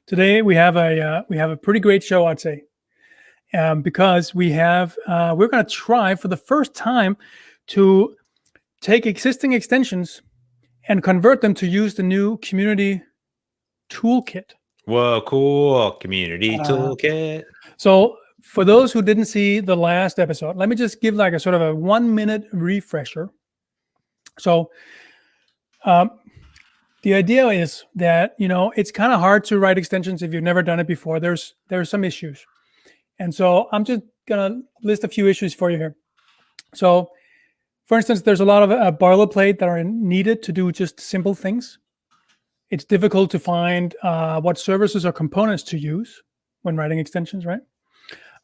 Today we have a pretty great show, I'd say, because we're going to try for the first time to take existing extensions and convert them to use the new community toolkit. Whoa, cool. Community toolkit. So for those who didn't see the last episode, let me just give like a sort of a 1-minute refresher. So the idea is that, it's kind of hard to write extensions if you've never done it before. There's some issues. And so I'm just going to list a few issues for you here. So for instance, there's a lot of boilerplate that are needed to do just simple things. It's difficult to find what services or components to use when writing extensions, right?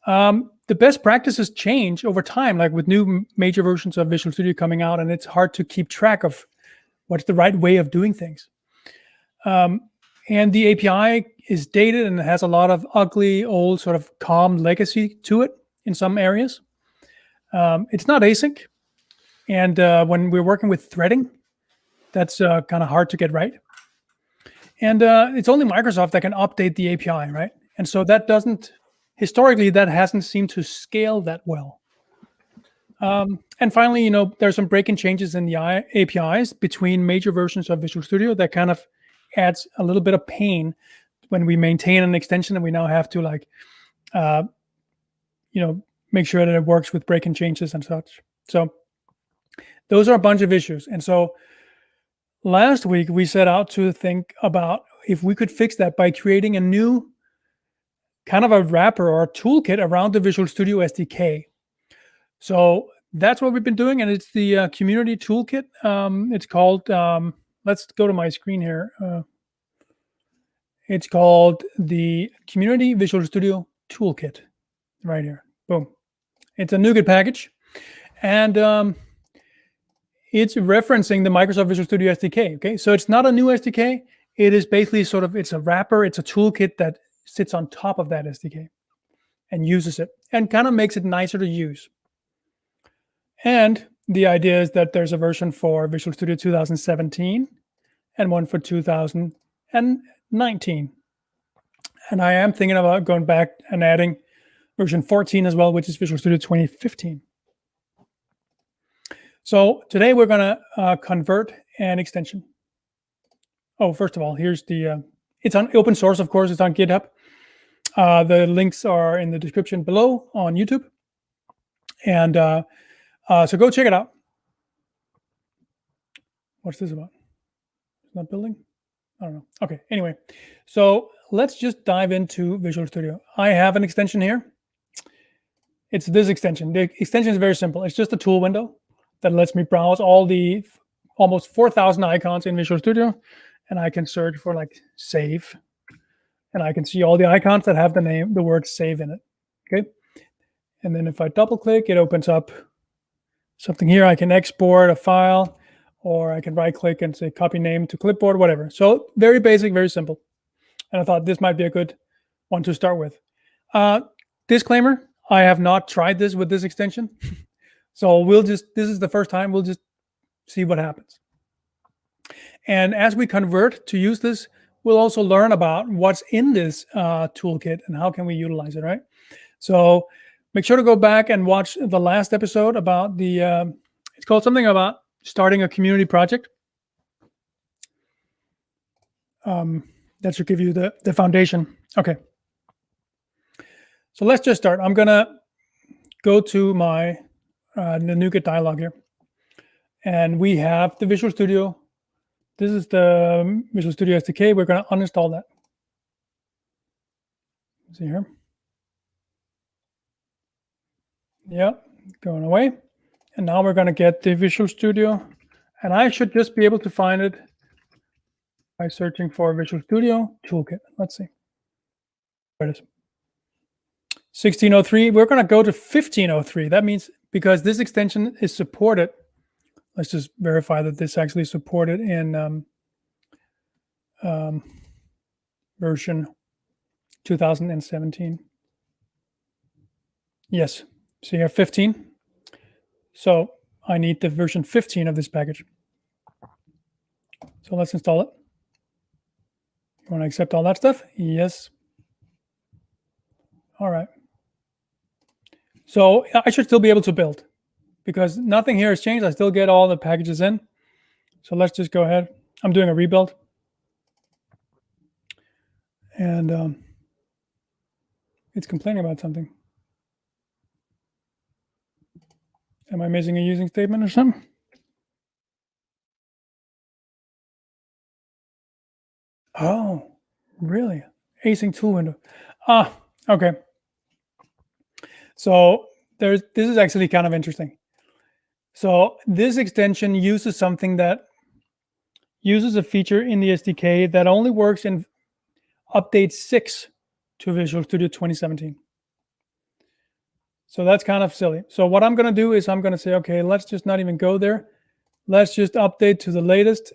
The best practices change over time, like with new major versions of Visual Studio coming out, and it's hard to keep track of what's the right way of doing things. And the API is dated and it has a lot of ugly, old sort of COM legacy to it in some areas. It's not async. And when we're working with threading, that's kind of hard to get right. And it's only Microsoft that can update the API, right? And so historically, that hasn't seemed to scale that well. And finally, there's some break-in changes in the APIs between major versions of Visual Studio that kind of adds a little bit of pain when we maintain an extension and we now have to make sure that it works with break-in changes and such. So those are a bunch of issues. And so last week we set out to think about if we could fix that by creating a new kind of a wrapper or a toolkit around the Visual Studio SDK. So that's what we've been doing, and it's the community toolkit. It's called, let's go to my screen here. It's called the Community Visual Studio Toolkit right here. Boom. It's a NuGet package, and it's referencing the Microsoft Visual Studio SDK. Okay, so it's not a new SDK. It is basically it's a wrapper. It's a toolkit that sits on top of that SDK and uses it and kind of makes it nicer to use. And the idea is that there's a version for Visual Studio 2017 and one for 2019. And I am thinking about going back and adding version 14 as well, which is Visual Studio 2015. So today we're going to convert an extension. Oh, first of all, here's it's on open source, of course. It's on GitHub. The links are in the description below on YouTube. And so go check it out. What's this about? It's not building? I don't know. Okay, anyway. So let's just dive into Visual Studio. I have an extension here. It's this extension. The extension is very simple. It's just a tool window that lets me browse all the almost 4,000 icons in Visual Studio. And I can search for like save. And I can see all the icons that have the word save in it. Okay. And then if I double click, it opens up something here. I can export a file, or I can right click and say copy name to clipboard, whatever. So very basic, very simple. And I thought this might be a good one to start with. Disclaimer, I have not tried this with this extension. So this is the first time. We'll just see what happens. And as we convert to use this, we'll also learn about what's in this toolkit and how can we utilize it, right? So make sure to go back and watch the last episode about it's called something about starting a community project. That should give you the foundation. Okay. So let's just start. I'm going to go to my the NuGet dialog here. And we have the Visual Studio. This is the Visual Studio SDK. We're going to uninstall that. See here. Yeah, going away. And now we're going to get the Visual Studio. And I should just be able to find it by searching for Visual Studio Toolkit. Let's see. There it is. 1603. We're going to go to 1503. That means because this extension is supported. Let's just verify that this actually supported in version 2017. Yes. So you have 15. So I need the version 15 of this package. So let's install it. You want to accept all that stuff? Yes. All right. So I should still be able to build because nothing here has changed. I still get all the packages in. So let's just go ahead. I'm doing a rebuild. And it's complaining about something. Am I missing a using statement or something? Oh, really? Async tool window. Okay. So this is actually kind of interesting. So this extension uses something that uses a feature in the SDK that only works in update 6 to Visual Studio 2017. So that's kind of silly. So what I'm going to do is I'm going to say, okay, let's just not even go there. Let's just update to the latest.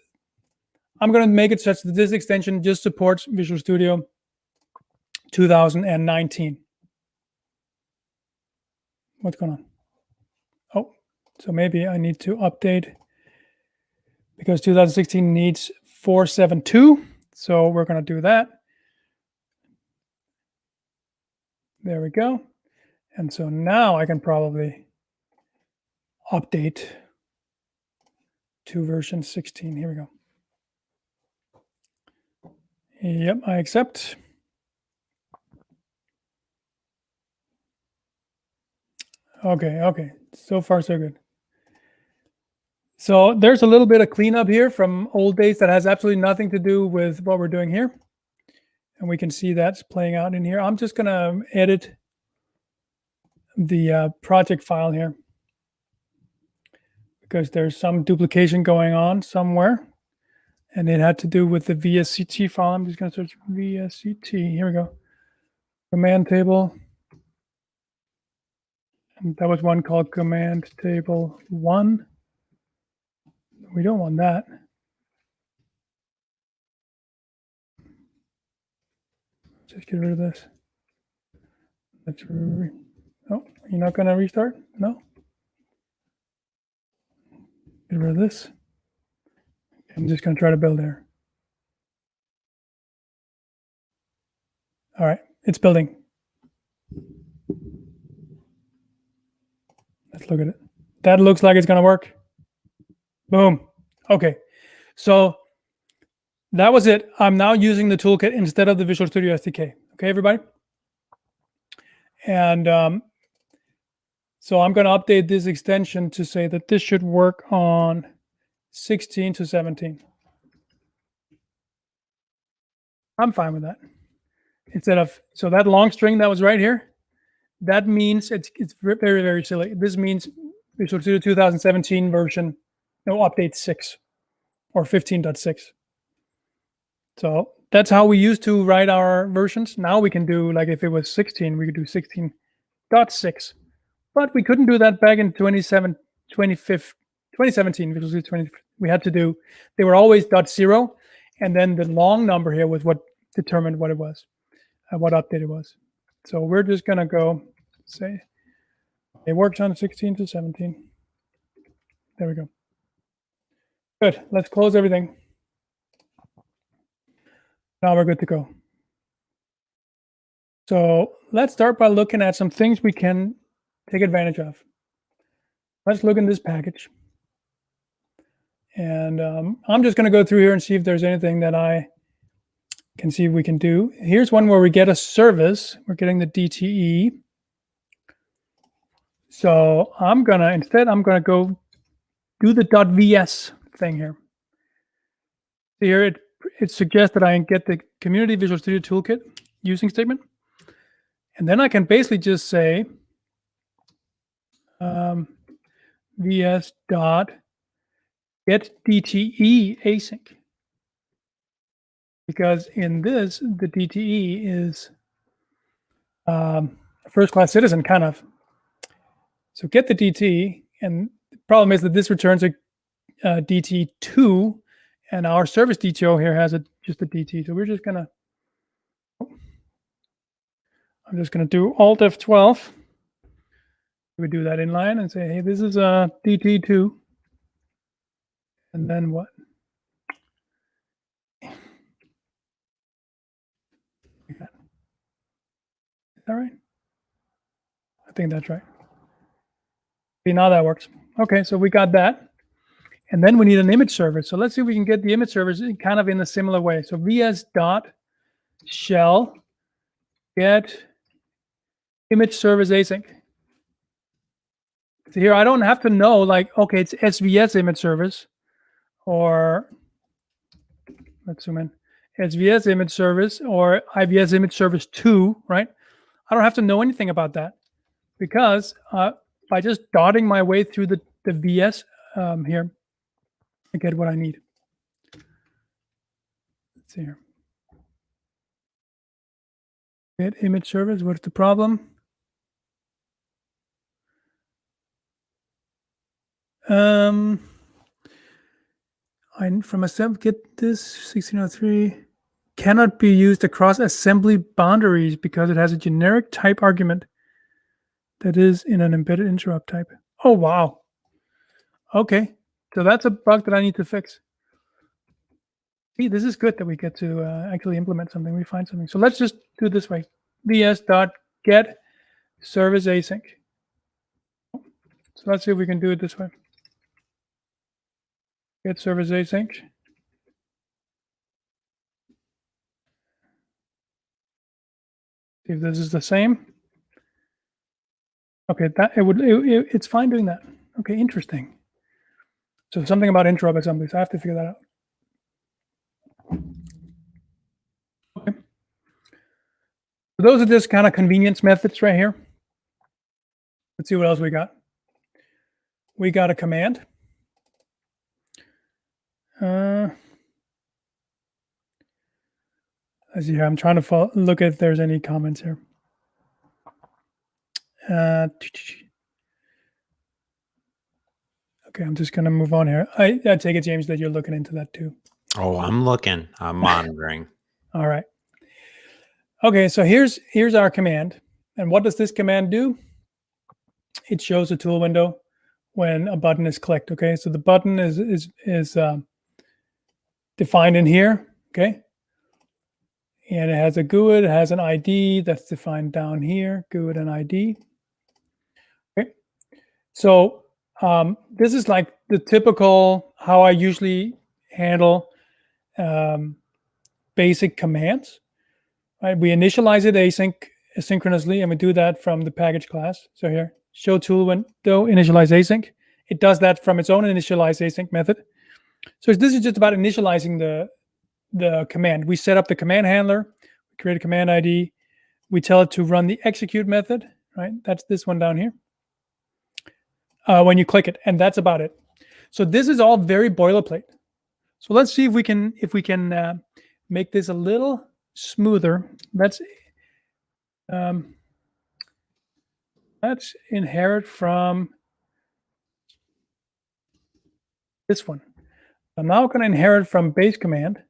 I'm going to make it such that this extension just supports Visual Studio 2019. What's going on? Oh, so maybe I need to update because 2016 needs 4.7.2. So we're going to do that. There we go. And so now I can probably update to version 16. Here we go. Yep, I accept. Okay. So far, so good. So there's a little bit of cleanup here from old days that has absolutely nothing to do with what we're doing here. And we can see that's playing out in here. I'm just going to edit the project file here because there's some duplication going on somewhere. And it had to do with the VSCT file. I'm just going to search VSCT. Here we go. Command table. And that was one called command table 1. We don't want that. Just get rid of this. Oh, you're not going to restart? No. Get rid of this. I'm just going to try to build there. All right, it's building. Let's look at it. That looks like it's going to work. Boom. Okay, so that was it. I'm now using the toolkit instead of the Visual Studio SDK. Okay, everybody? And so I'm going to update this extension to say that this should work on 16 to 17. I'm fine with that. Instead of, so that long string that was right here, that means it's very, very silly. This means Visual Studio 2017 version, no, update 6 or 15.6. So that's how we used to write our versions. Now we can do, like if it was 16, we could do 16.6. But we couldn't do that back in 2017, Visual Studio 20. We had to do, they were always .0. And then the long number here was what determined what it was, what update it was. So we're just going to go say it works on 16 to 17. There we go. Good. Let's close everything. Now we're good to go. So let's start by looking at some things we can take advantage of. Let's look in this package. And I'm just going to go through here and see if there's anything that I can see we can do. Here's one where we get a service. We're getting the DTE. So I'm going to go do the .vs thing here. Here it suggests that I get the Community Visual Studio Toolkit using statement. And then I can basically just say vs dot get DTE async. Because in this, the DTE is a first-class citizen, kind of. So get the DT, and the problem is that this returns a DT2, and our service DTO here has just a DT. So we're just gonna, I'm just gonna do Alt F12. We do that inline and say, hey, this is a DT2. And then what? that right? I think that's right. See, now that works. Okay, so we got that. And then we need an image server. So let's see if we can get the image servers kind of in a similar way. So vs.shell get image service async. So here I don't have to know, like, okay, it's SVS image service, or let's zoom in, SVS image service or IVS image service 2, right? I don't have to know anything about that, because by just dotting my way through the VS here, I get what I need. Let's see here. Get image service, what's the problem? I'm from assembly, get this 1603 cannot be used across assembly boundaries because it has a generic type argument that is in an embedded interop type. Oh, wow. Okay, so that's a bug that I need to fix. See, this is good that we get to actually implement something, we find something. So let's just do it this way. vs.get service async. So let's see if we can do it this way. Get service async. See if this is the same. Okay, that it's fine doing that. Okay, interesting. So something about interop assembly. So I have to figure that out. Okay. So those are just kind of convenience methods right here. Let's see what else we got. We got a command. Let's see here. I'm trying to look if there's any comments here. Okay, I'm just going to move on here. I take it, James, that you're looking into that too. Oh, I'm looking. I'm monitoring. All right. Okay, so here's our command. And what does this command do? It shows a tool window when a button is clicked. Okay, so the button is defined in here. Okay, and it has a GUID, it has an ID that's defined down here. GUID and ID. Okay, so this is like the typical how I usually handle basic commands. Right, we initialize it asynchronously, and we do that from the package class. So here, show tool window initialize async. It does that from its own initialize async method. So this is just about initializing the command. We set up the command handler, we create a command ID, we tell it to run the execute method, right? That's this one down here. When you click it, and that's about it. So this is all very boilerplate. So let's see if we can make this a little smoother. Let's inherit from this one. I'm now going to inherit from base command,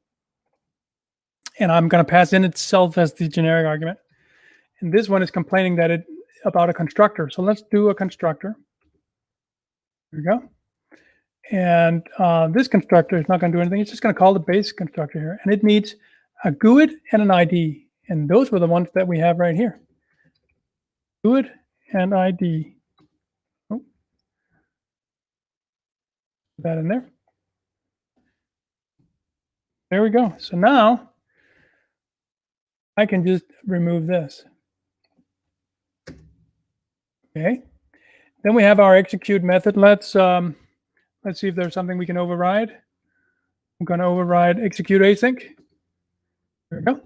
and I'm going to pass in itself as the generic argument. And this one is complaining that about a constructor. So let's do a constructor. There we go. And this constructor is not going to do anything. It's just going to call the base constructor here, and it needs a GUID and an ID. And those were the ones that we have right here. GUID and ID. Oh. Put that in there. There we go. So now I can just remove this. Okay. Then we have our execute method. Let's see if there's something we can override. I'm going to override execute async. There we go.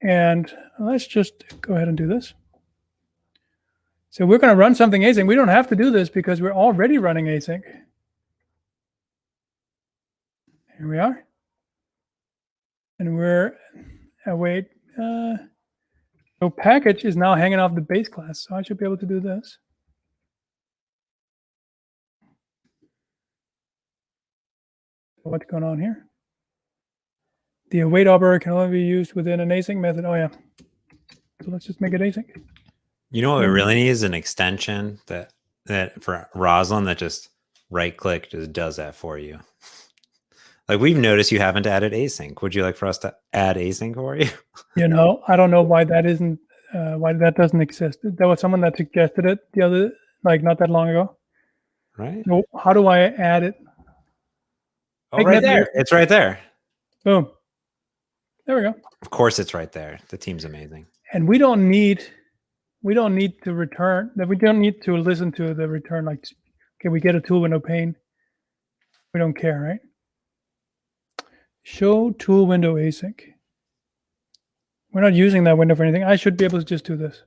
And let's just go ahead and do this. So we're going to run something async. We don't have to do this because we're already running async. Here we are. And we're await. So package is now hanging off the base class. So I should be able to do this. What's going on here? The await operator can only be used within an async method. Oh yeah. So let's just make it async. You know what we really need is an extension that for Roslyn that just right click just does that for you. Like we've noticed you haven't added async. Would you like for us to add async for you? You know, I don't know why that isn't why that doesn't exist. There was someone that suggested it not that long ago. Right? So how do I add it? Oh, right there. It's right there. Boom. There we go. Of course it's right there. The team's amazing. And we don't need to return that. We don't need to listen to the return. Like, okay, we get a tool window pane. We don't care, right? Show tool window async. We're not using that window for anything. I should be able to just do this.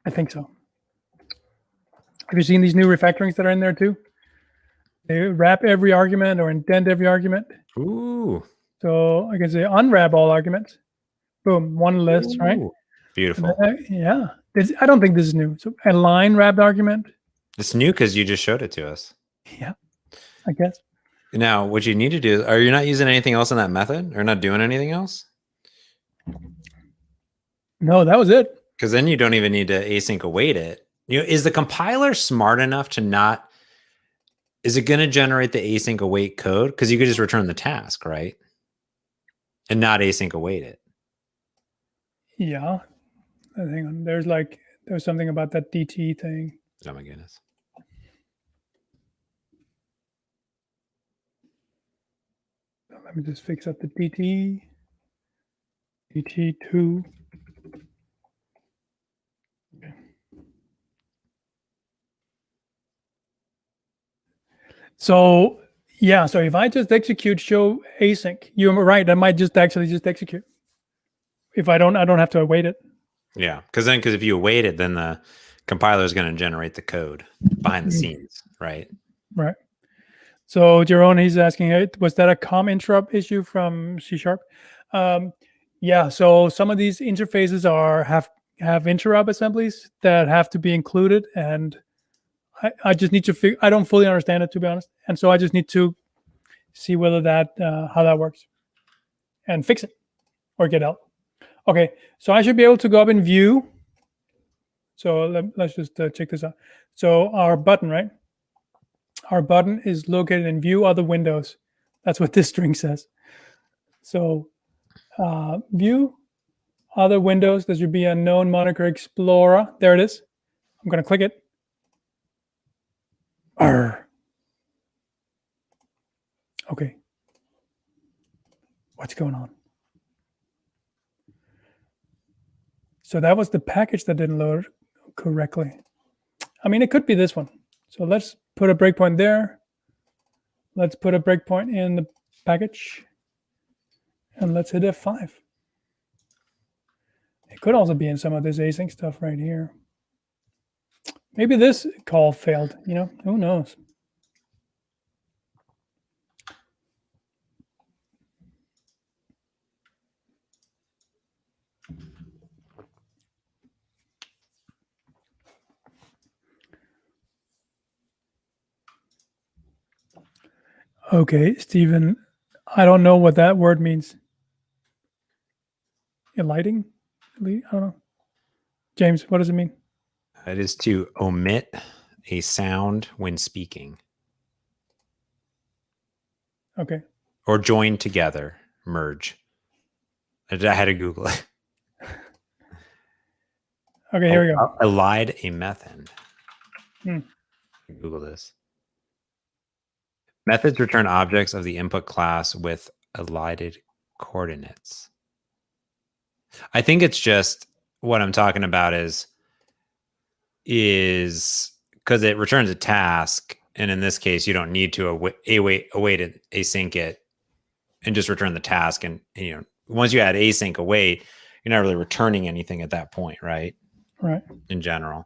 I think so. Have you seen these new refactorings that are in there too? They wrap every argument or indent every argument. Ooh. So I can say unwrap all arguments. Boom, one list, right? Beautiful. Yeah. I don't think this is new. So a line wrapped argument. It's new because you just showed it to us. Yeah, I guess. Now, what you need to do, are you not using anything else in that method or not doing anything else? No, that was it. Because then you don't even need to async await it. Is the compiler smart enough to not, is it going to generate the async await code? Because you could just return the task, right? And not async await it. Yeah. Hang on. There's something about that DT thing. Oh my goodness. Let me just fix up the DT. DT2. Okay. So yeah, so if I just execute show async, you're right. I might just execute. If I don't have to await it. Yeah, because if you await it, then the compiler is going to generate the code behind the scenes, right? Right. So Jerome, he's asking, hey, was that a com interrupt issue from C#? Yeah. So some of these interfaces have interrupt assemblies that have to be included, and I just need to I don't fully understand it, to be honest, and so I just need to see whether how that works and fix it or get help. Okay, so I should be able to go up in view. So let's just check this out. So our button, right? Our button is located in view other windows. That's what this string says. So view other windows. There should be a known moniker Explorer. There it is. I'm going to click it. Arr. Okay. What's going on? So that was the package that didn't load correctly. I mean, it could be this one. So let's put a breakpoint there. Let's put a breakpoint in the package. And let's hit F5. It could also be in some of this async stuff right here. Maybe this call failed, who knows? Okay, Stephen, I don't know what that word means. Lighting? I don't know. James, what does it mean? It is to omit a sound when speaking. Okay. Or join together, merge. I had to Google it. Okay, here we go. Elide a method. Google this. Methods return objects of the input class with elided coordinates. I think it's just what I'm talking about is because it returns a task, and in this case, you don't need to await it, async it, and just return the task. And once you add async await, you're not really returning anything at that point, right? Right. In general,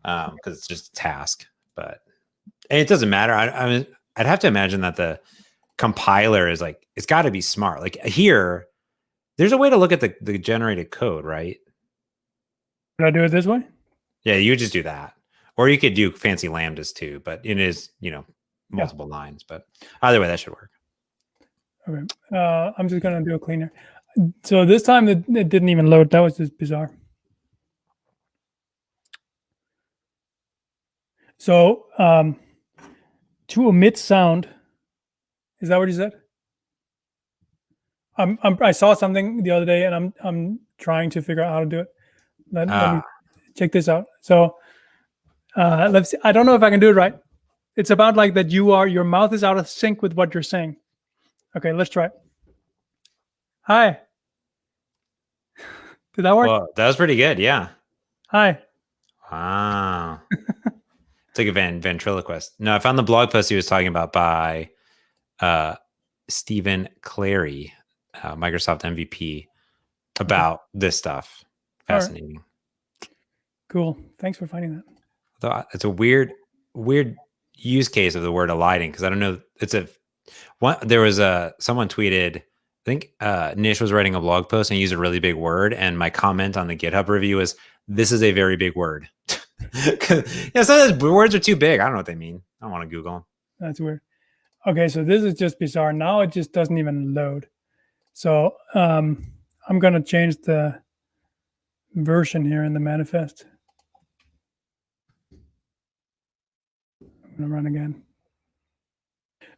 because it's just a task. But it doesn't matter. I mean, I'd have to imagine that the compiler is like, it's got to be smart. Like here, there's a way to look at the generated code, right? Did I do it this way? Yeah, you just do that. Or you could do fancy lambdas too, but it is, multiple lines. But either way, that should work. Okay. I'm just going to do a cleaner. So this time it didn't even load. That was just bizarre. So to omit sound, is that what you said? I saw something the other day, and trying to figure out how to do it. Let me check this out. So let's see. I don't know if I can do it right. It's about like that your mouth is out of sync with what you're saying. Okay, let's try it. Hi. Did that work? Well, that was pretty good. Yeah. Hi. Wow. It's like a ventriloquist. No, I found the blog post he was talking about by Stephen Clary, Microsoft MVP, about this stuff. Fascinating. Right. Cool. Thanks for finding that. Though it's a weird use case of the word alighting, because I don't know. There was someone tweeted. I think Nish was writing a blog post and used a really big word, and my comment on the GitHub review was, "This is a very big word." Sometimes words are too big. I don't know what they mean. I don't want to Google them. That's weird. Okay, so this is just bizarre. Now it just doesn't even load. So I'm going to change the version here in the manifest. I'm going to run again.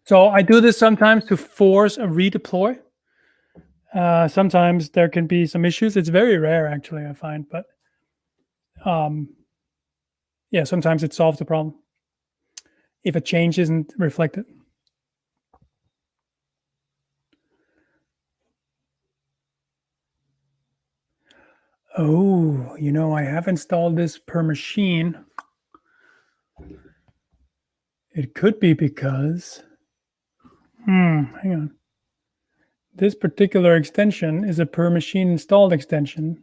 So I do this sometimes to force a redeploy. Sometimes there can be some issues. It's very rare, actually, I find. But yeah, sometimes it solves the problem if a change isn't reflected. Oh, I have installed this per machine. It could be because, hang on. This particular extension is a per machine installed extension.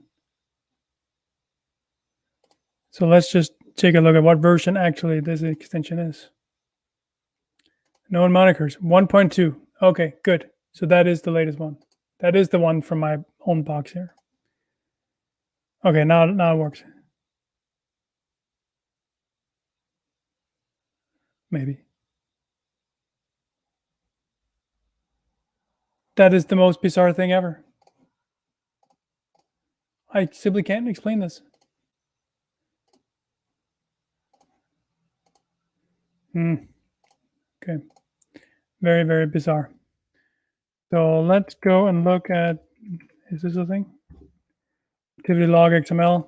So let's just take a look at what version actually this extension is. Known monikers, 1.2. Okay, good. So that is the latest one. That is the one from my own box here. Okay, now it works. Maybe. That is the most bizarre thing ever. I simply can't explain this. Okay. Very, very bizarre. So let's go and look at, is this a thing? Activity log XML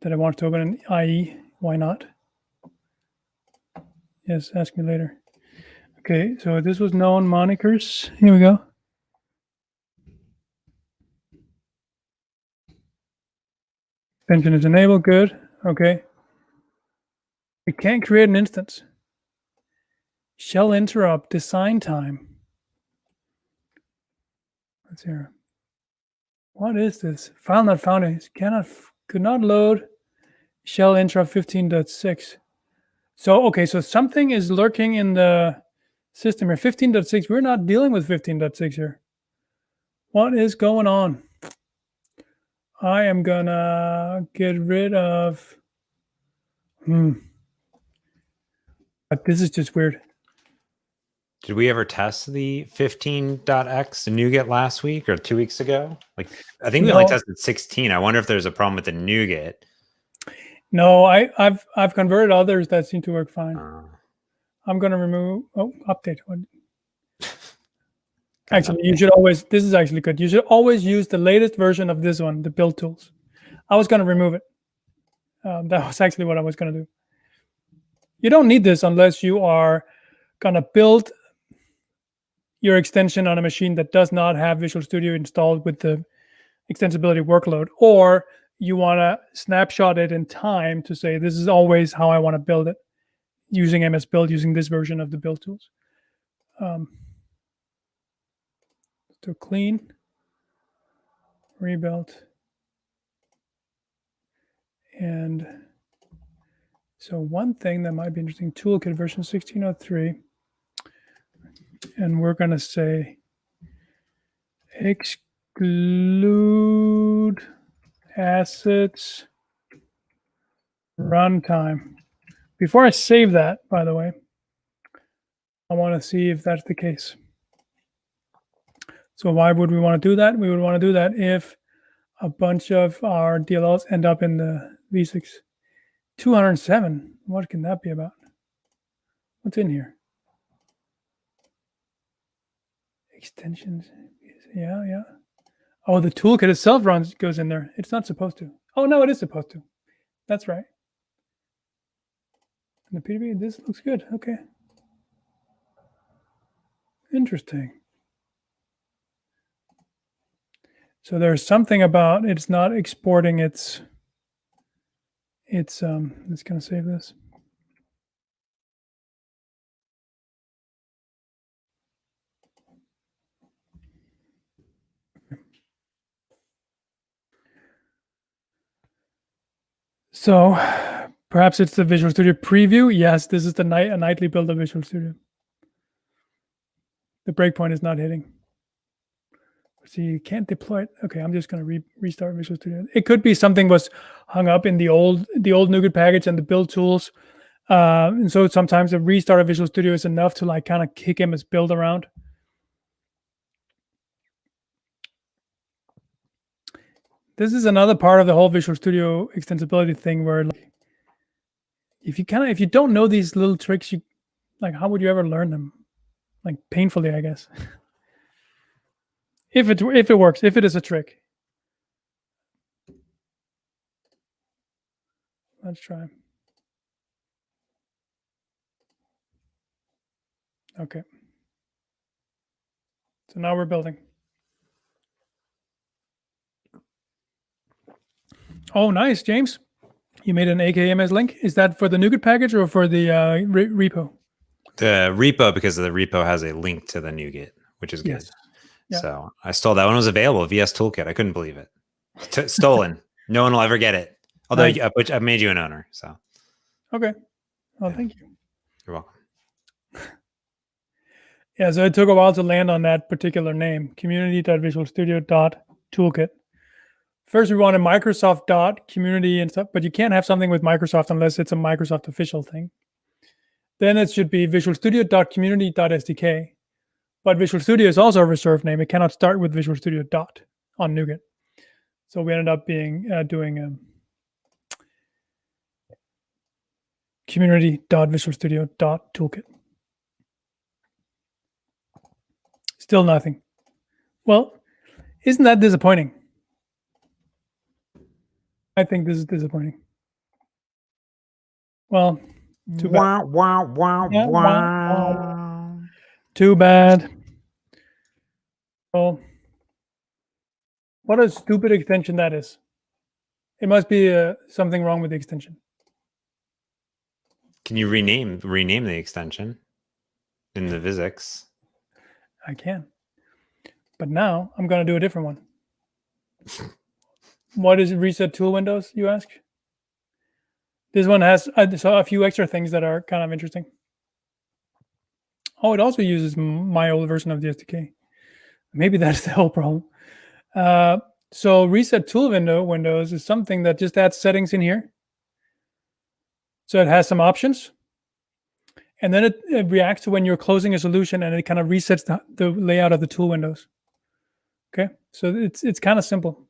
that I want to open in IE. Why not? Yes, ask me later. Okay, so this was known monikers. Here we go. Extension is enabled. Good. Okay. We can't create an instance. Shell interop design time. Let's hear. What is this? File not found. It could not load. Shell interop 15.6. So okay, so something is lurking in the system here. 15.6. We're not dealing with 15.6 here. What is going on? I am gonna get rid of. But this is just weird. Did we ever test the 15.x NuGet last week or 2 weeks ago? Like, I think we only tested 16. I wonder if there's a problem with the NuGet. No, I've converted others that seem to work fine. I'm going to remove. Update one. Actually, you should always. This is actually good. You should always use the latest version of this one, the build tools. I was going to remove it. That was actually what I was going to do. You don't need this unless you are going to build your extension on a machine that does not have Visual Studio installed with the extensibility workload, or you want to snapshot it in time to say, this is always how I want to build it using MS Build, using this version of the build tools. So clean, rebuild. And so one thing that might be interesting, Toolkit version 16.03. And we're going to say exclude assets runtime. Before I save that, by the way, I want to see if that's the case. So why would we want to do that? We would want to do that if a bunch of our DLLs end up in the v6. 207, what can that be about? What's in here? Extensions, yeah. Oh, the toolkit itself goes in there. It's not supposed to. Oh, no, it is supposed to. That's right. And the PDB, this looks good. Okay. Interesting. So there's something about it's not exporting its let's kind of save this. So perhaps it's the Visual Studio preview. Yes, this is a nightly build of Visual Studio. The breakpoint is not hitting. See, you can't deploy it. Okay, I'm just going to restart Visual Studio. It could be something was hung up in the old NuGet package and the build tools. And so sometimes a restart of Visual Studio is enough to like kind of kick MS build around. This is another part of the whole Visual Studio extensibility thing where like, if you don't know these little tricks, you like, how would you ever learn them? Like painfully, I guess. If it works, if it is a trick. Let's try. Okay. So now we're building. Oh, nice, James. You made an AKMS link. Is that for the NuGet package or for the repo? The repo, because the repo has a link to the NuGet, which is good. Yes. Yeah. So I stole that one. It was available, VS Toolkit. I couldn't believe it. Stolen. No one will ever get it. Although Nice. I made you an owner. So okay. Well, yeah. Thank you. You're welcome. Yeah, so it took a while to land on that particular name, community.visualstudio.toolkit. First, we wanted Microsoft.community and stuff, but you can't have something with Microsoft unless it's a Microsoft official thing. Then it should be visualstudio.community.sdk. But Visual Studio is also a reserved name. It cannot start with Visual Studio dot on NuGet. So we ended up doing community.visualstudio.toolkit. Still nothing. Well, isn't that disappointing? I think this is disappointing. Well, too bad. Too bad. Well, what a stupid extension that is. It must be something wrong with the extension. Can you rename the extension in the Visix? I can. But now I'm going to do a different one. What is reset tool windows, you ask? This one has a few extra things that are kind of interesting. Oh, it also uses my old version of the SDK. Maybe that's the whole problem. So reset tool windows is something that just adds settings in here. So it has some options. And then it reacts to when you're closing a solution and it kind of resets the layout of the tool windows. Okay, so it's kind of simple.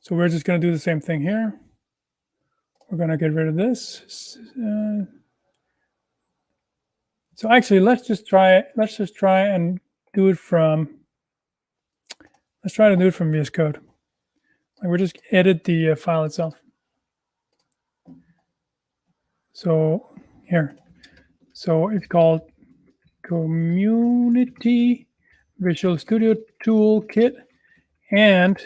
So we're just going to do the same thing here. We're going to get rid of this. So actually, let's just try and do it from. Let's try to do it from VS Code. Like we're just edit the file itself. So here, so it's called Community Visual Studio Toolkit, and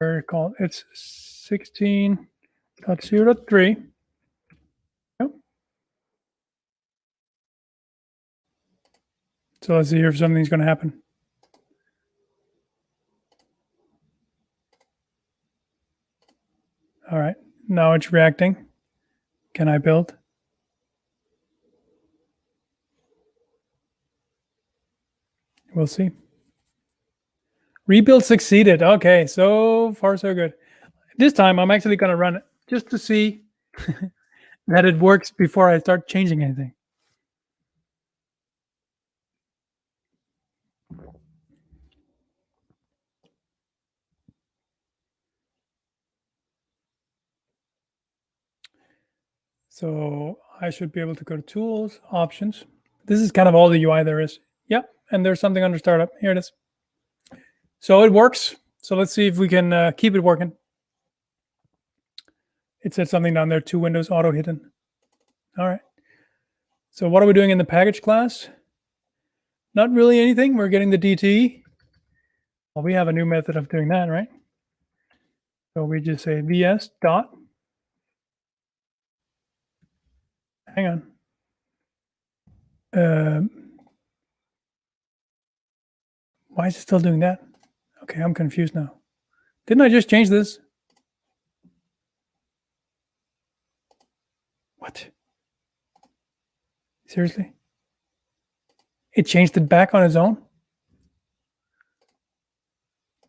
it's 16.0.3. Yep. So let's see if something's going to happen. All right, now it's reacting. Can I build? We'll see. Rebuild succeeded. Okay, so far so good. This time I'm actually going to run it just to see that it works before I start changing anything. So I should be able to go to Tools, Options. This is kind of all the UI there is. Yep, and there's something under startup. Here it is. So it works. So let's see if we can keep it working. It said something down there, 2 windows auto hidden. All right. So what are we doing in the package class? Not really anything. We're getting the DT. Well, we have a new method of doing that, right? So we just say vs dot. Hang on. Why is it still doing that? Okay, I'm confused now. Didn't I just change this? What? Seriously? It changed it back on its own?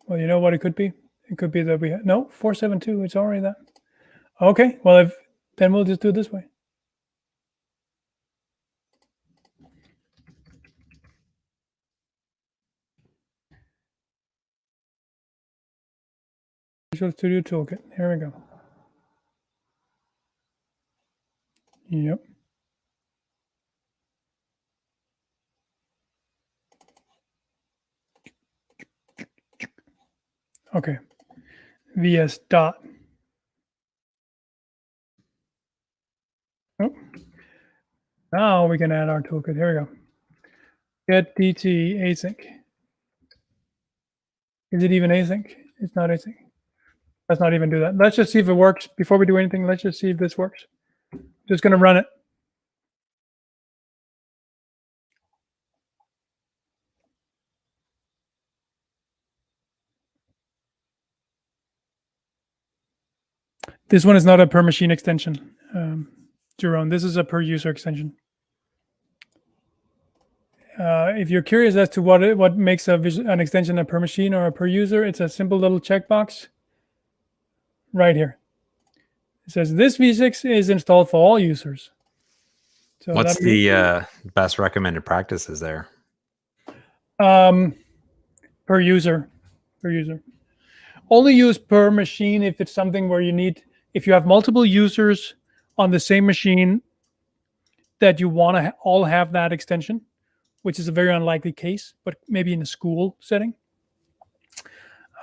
Well, you know what it could be? It could be that we have, no, 472, it's already that. Okay, well, then we'll just do it this way. Visual Studio Toolkit, here we go. Yep. Okay, vs dot. Oh. Now we can add our toolkit. Here we go. Get DT async. Is it even async? It's not async. Let's not even do that. Let's just see if it works. Before we do anything, let's just see if this works. Just going to run it. This one is not a per machine extension, Jerome. This is a per user extension. If you're curious as to what makes an extension a per machine or a per user, it's a simple little checkbox right here. It says this v6 is installed for all users. So what's the best recommended practices there? Per user. Only use per machine if it's something where you need, if you have multiple users on the same machine that you want to all have that extension, which is a very unlikely case, but maybe in a school setting.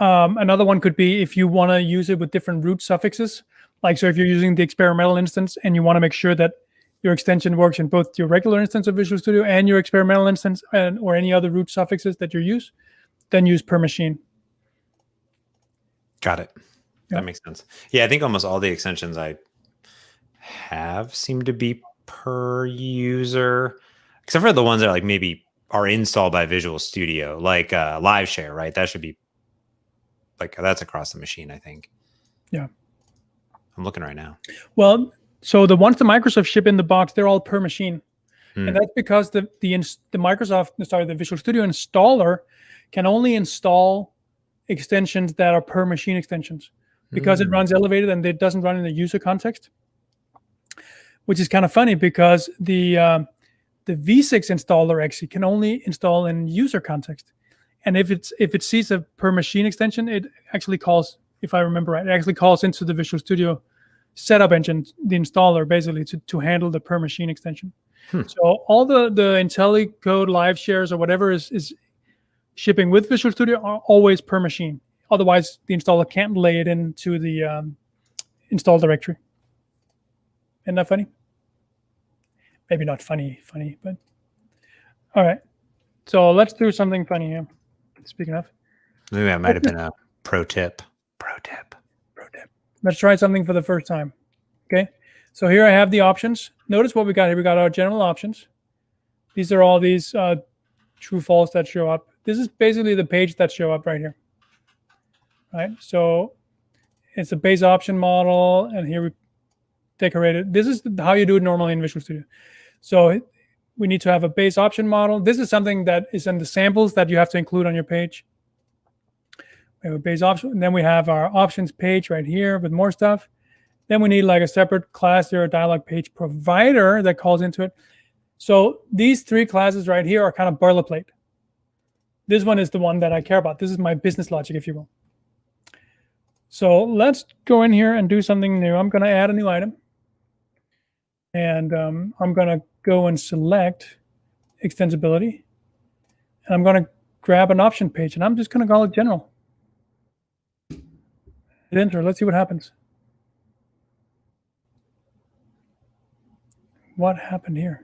Another one could be if you want to use it with different root suffixes. Like, so if you're using the experimental instance and you want to make sure that your extension works in both your regular instance of Visual Studio and your experimental instance or any other root suffixes that you use, then use per machine. Got it. That makes sense. Yeah, I think almost all the extensions I have seem to be per user, except for the ones that like maybe are installed by Visual Studio, like Live Share, right? That should be like, that's across the machine, I think. Yeah. I'm looking right now. Well, so the ones the Microsoft ship in the box, they're all per machine. And that's because the Visual Studio installer can only install extensions that are per machine extensions because it runs elevated and it doesn't run in the user context, which is kind of funny because the V6 installer actually can only install in user context. And if it sees a per machine extension, it actually calls, if I remember right, it actually calls into the Visual Studio setup engine, the installer, basically to handle the per machine extension. So all the IntelliCode live shares or whatever is shipping with Visual Studio are always per machine. Otherwise, the installer can't lay it into the install directory. Isn't that funny? Maybe not funny, but all right. So let's do something funny here. Speaking of, maybe that might have been a pro tip. Let's try something for the first time. Okay. So here I have the options. Notice what we got here. We got our general options. These are all these true, false that show up. This is basically the page that show up right here. Right. So it's a base option model, and here we decorate it. This is how you do it normally in Visual Studio. So we need to have a base option model. This is something that is in the samples that you have to include on your page. We have a base option, and then we have our options page right here with more stuff. Then we need like a separate class here, a dialog page provider that calls into it. So these three classes right here are kind of boilerplate. This one is the one that I care about. This is my business logic, if you will. So let's go in here and do something new. I'm going to add a new item. And I'm going to go and select extensibility. And I'm going to grab an option page, and I'm just going to call it general. Hit enter. Let's see what happens. What happened here?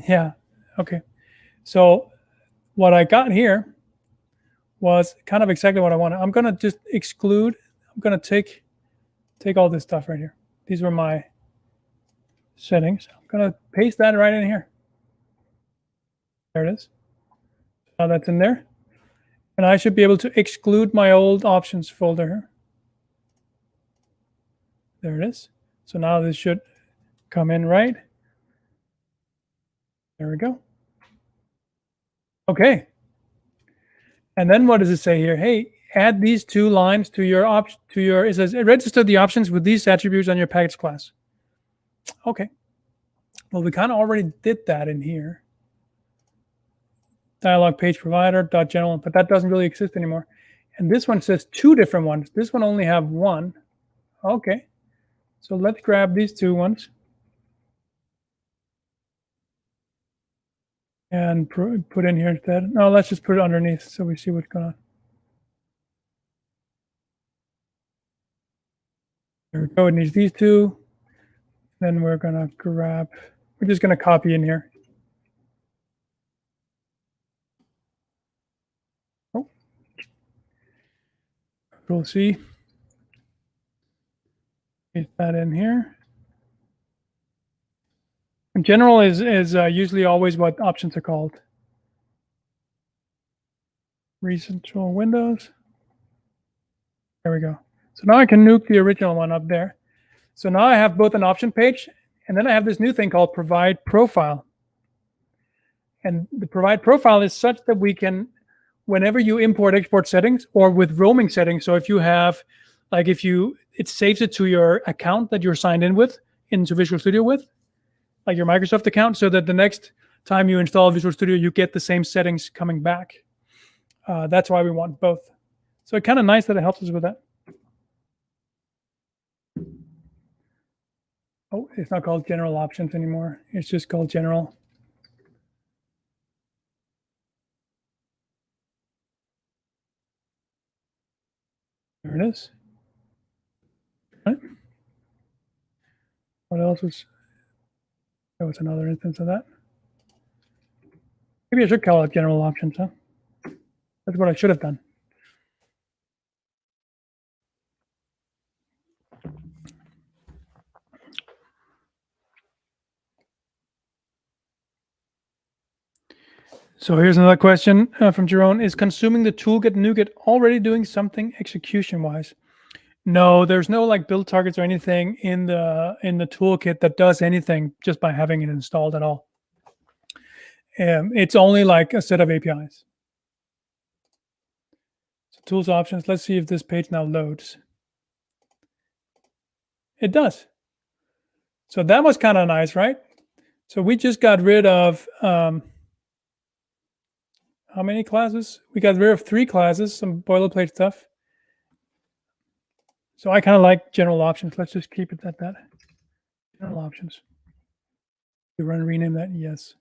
Yeah, okay. So what I got here was kind of exactly what I wanted. I'm going to just exclude, I'm going to take all this stuff right here. These were my settings. I'm going to paste that right in here. There it is. Now that's in there. And I should be able to exclude my old options folder here. There it is. So now this should come in right. There we go. Okay. And then what does it say here? Hey, add these two lines to your it says register the options with these attributes on your package class. Okay. Well, we kind of already did that in here. Dialog page provider .general, but that doesn't really exist anymore. And this one says two different ones. This one only have one. Okay. So let's grab these two ones and put in here instead. No, let's just put it underneath so we see what's going on. There we go. It needs these two. Then we're going to grab, we're just going to copy in here. Oh. Control C. Paste that in here. And general is usually always what options are called. Recentral windows. There we go. So now I can nuke the original one up there. So now I have both an option page, and then I have this new thing called provide profile. And the provide profile is such that we can, whenever you import export settings or with roaming settings, so if you have, like it saves it to your account that you're signed in with, into Visual Studio with, like your Microsoft account, so that the next time you install Visual Studio, you get the same settings coming back. That's why we want both. So it's kind of nice that it helps us with that. Oh, it's not called general options anymore. It's just called general. There it is. All right. What else was? There was another instance of that. Maybe I should call it general options, huh? That's what I should have done. So here's another question from Jerome. Is consuming the toolkit NuGet already doing something execution-wise? No, there's no like build targets or anything in the toolkit that does anything just by having it installed at all. It's only like a set of APIs. So tools options. Let's see if this page now loads. It does. So that was kind of nice, right? So we just got rid of how many classes? We got rid of 3 classes, some boilerplate stuff. So I kind of like general options. Let's just keep it at that. General options. You run rename that? Yes.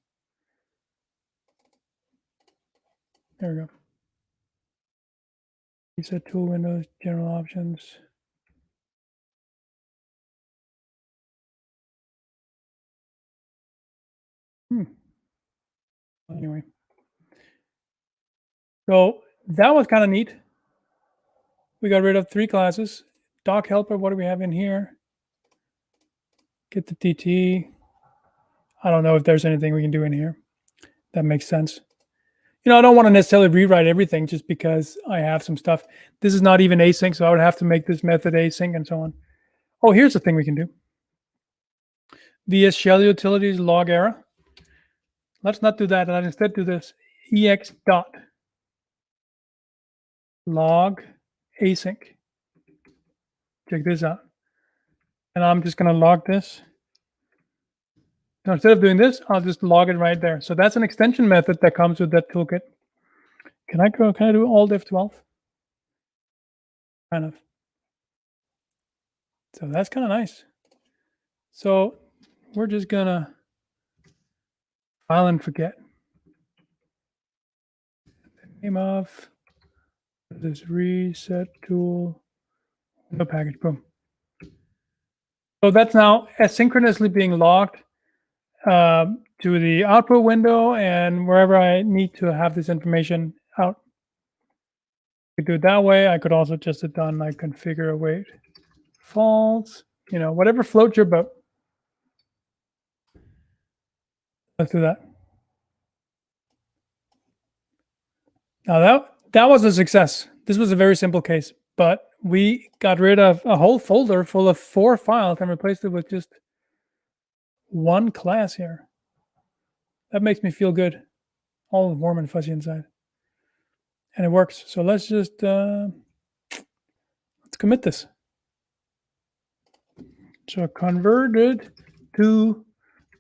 There we go. Reset tool windows, general options. Anyway. So that was kind of neat. We got rid of 3 classes. Doc helper, what do we have in here? Get the DT. I don't know if there's anything we can do in here. That makes sense. You know, I don't want to necessarily rewrite everything just because I have some stuff. This is not even async, so I would have to make this method async and so on. Oh, here's the thing we can do. VS shell utilities log error. Let's not do that. Let's instead do this. ex dot log async. Check this out. And I'm just going to log this. So instead of doing this, I'll just log it right there. So that's an extension method that comes with that toolkit. Can I do Alt F12? Kind of. So that's kind of nice. So we're just gonna file and forget. Name of this reset tool, no package, boom. So that's now asynchronously being logged to the output window and wherever I need to have this information out. I could do it that way. I could also just have done like configure await false, whatever floats your boat. Let's do that. Now that was a success. This was a very simple case, but we got rid of a whole folder full of 4 files and replaced it with just one class here. That makes me feel good, all warm and fuzzy inside, and it works. So let's just let's commit this. So converted to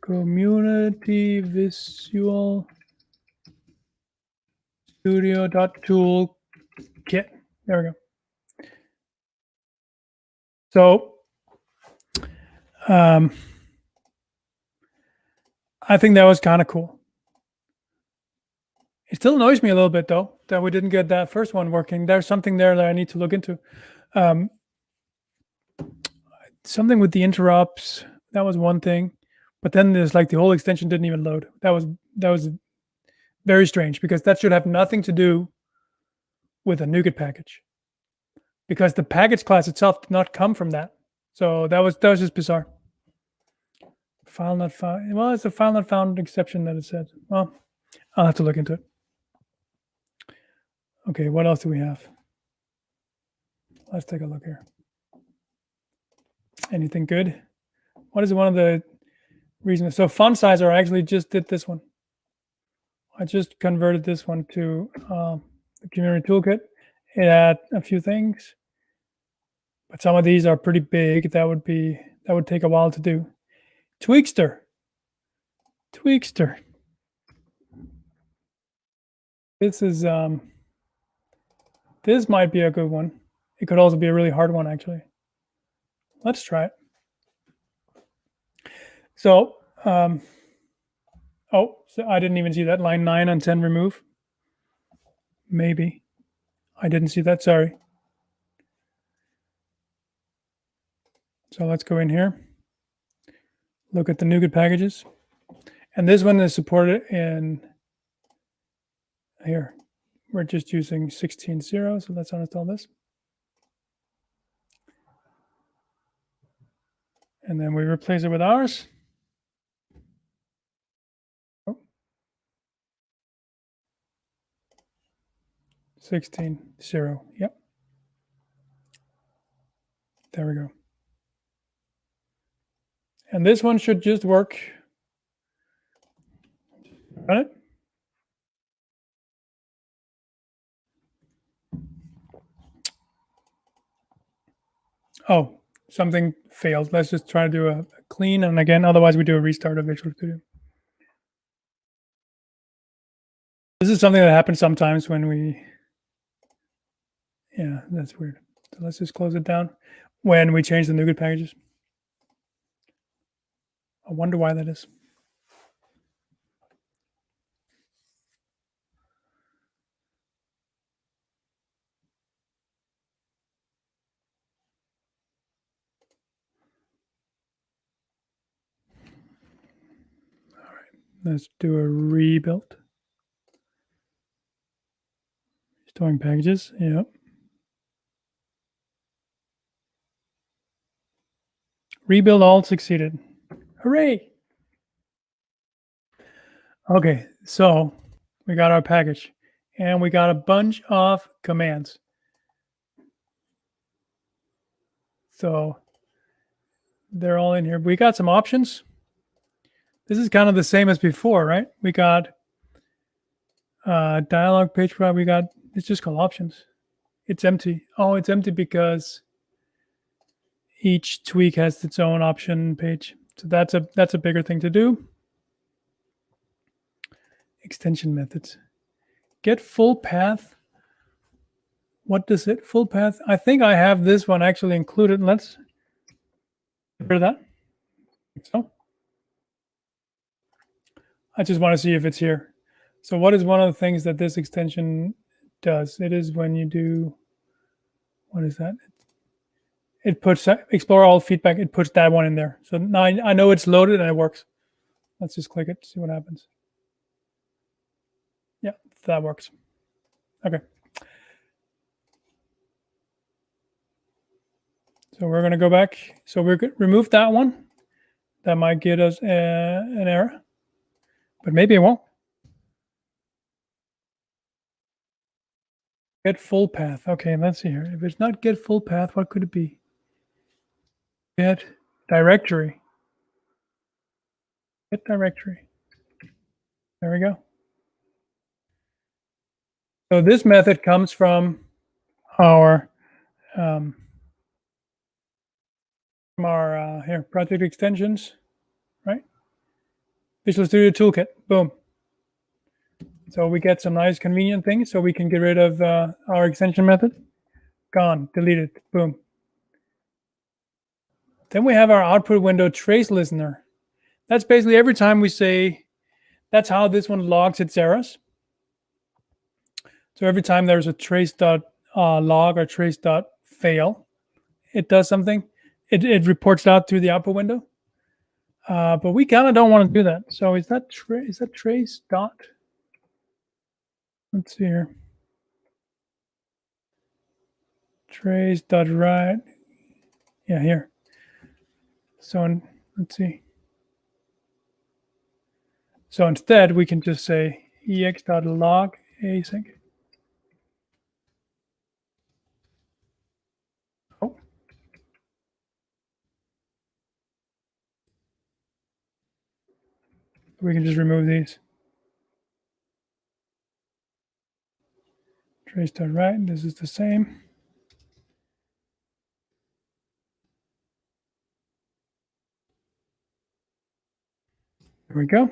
community Visual Studio.toolkit. There we go. So I think that was kind of cool. It still annoys me a little bit, though, that we didn't get that first one working. There's something there that I need to look into. Something with the interrupts, that was one thing. But then there's like the whole extension didn't even load. That was very strange because that should have nothing to do with a NuGet package, because the package class itself did not come from that. So that was just bizarre. File not found. Well, it's a file not found exception that it said. Well, I'll have to look into it. Okay, what else do we have? Let's take a look here. Anything good? What is one of the reasons? So font size, I actually just did this one. I just converted this one to the community toolkit. It had a few things, but some of these are pretty big. That would take a while to do. Tweakster. This is this might be a good one. It could also be a really hard one, actually. Let's try it. So, so I didn't even see that line 9 and 10 remove. Maybe I didn't see that. Sorry. So let's go in here. Look at the NuGet packages, and this one is supported in here. We're just using 16.0, so let's uninstall this. And then we replace it with ours. Oh. 16.0, yep. There we go. And this one should just work. Run it. Oh, something failed. Let's just try to do a clean, and again, otherwise we do a restart of Visual Studio. This is something that happens sometimes when we, yeah, that's weird. So let's just close it down when we change the NuGet packages. I wonder why that is. All right, let's do a rebuild. Storing packages, yep. Rebuild all succeeded. Hooray! Okay, so we got our package, and we got a bunch of commands. So they're all in here. We got some options. This is kind of the same as before, right? We got dialog page. We got, it's just called options. It's empty. Oh, it's empty because each tweak has its own option page. So that's a bigger thing to do. Extension methods. Get full path. What does it? Full path. I think I have this one actually included. Let's Get rid of that. So I just want to see if it's here. So what is one of the things that this extension does? It is when you do, what is that? It puts explore all feedback. It puts that one in there. So now I know it's loaded and it works. Let's just click it, see what happens. Yeah, that works. Okay. So we're going to go back. So we're going to remove that one. That might get us an error, but maybe it won't. Get full path. Okay, let's see here. If it's not get full path, what could it be? Get directory. Get directory. There we go. So this method comes from our here project extensions, right? Visual Studio Toolkit. Boom. So we get some nice convenient things. So we can get rid of our extension method. Gone. Deleted. Boom. Then we have our output window trace listener. That's basically every time we say, that's how this one logs its errors. So every time there's a trace.log or trace.fail, it does something. It reports out to the output window. But we kind of don't want to do that. So is that trace dot? Let's see here. Trace dot write. Yeah, here. So let's see. So instead, we can just say ex.log async. Oh. We can just remove these. Trace.write, this is the same. There we go.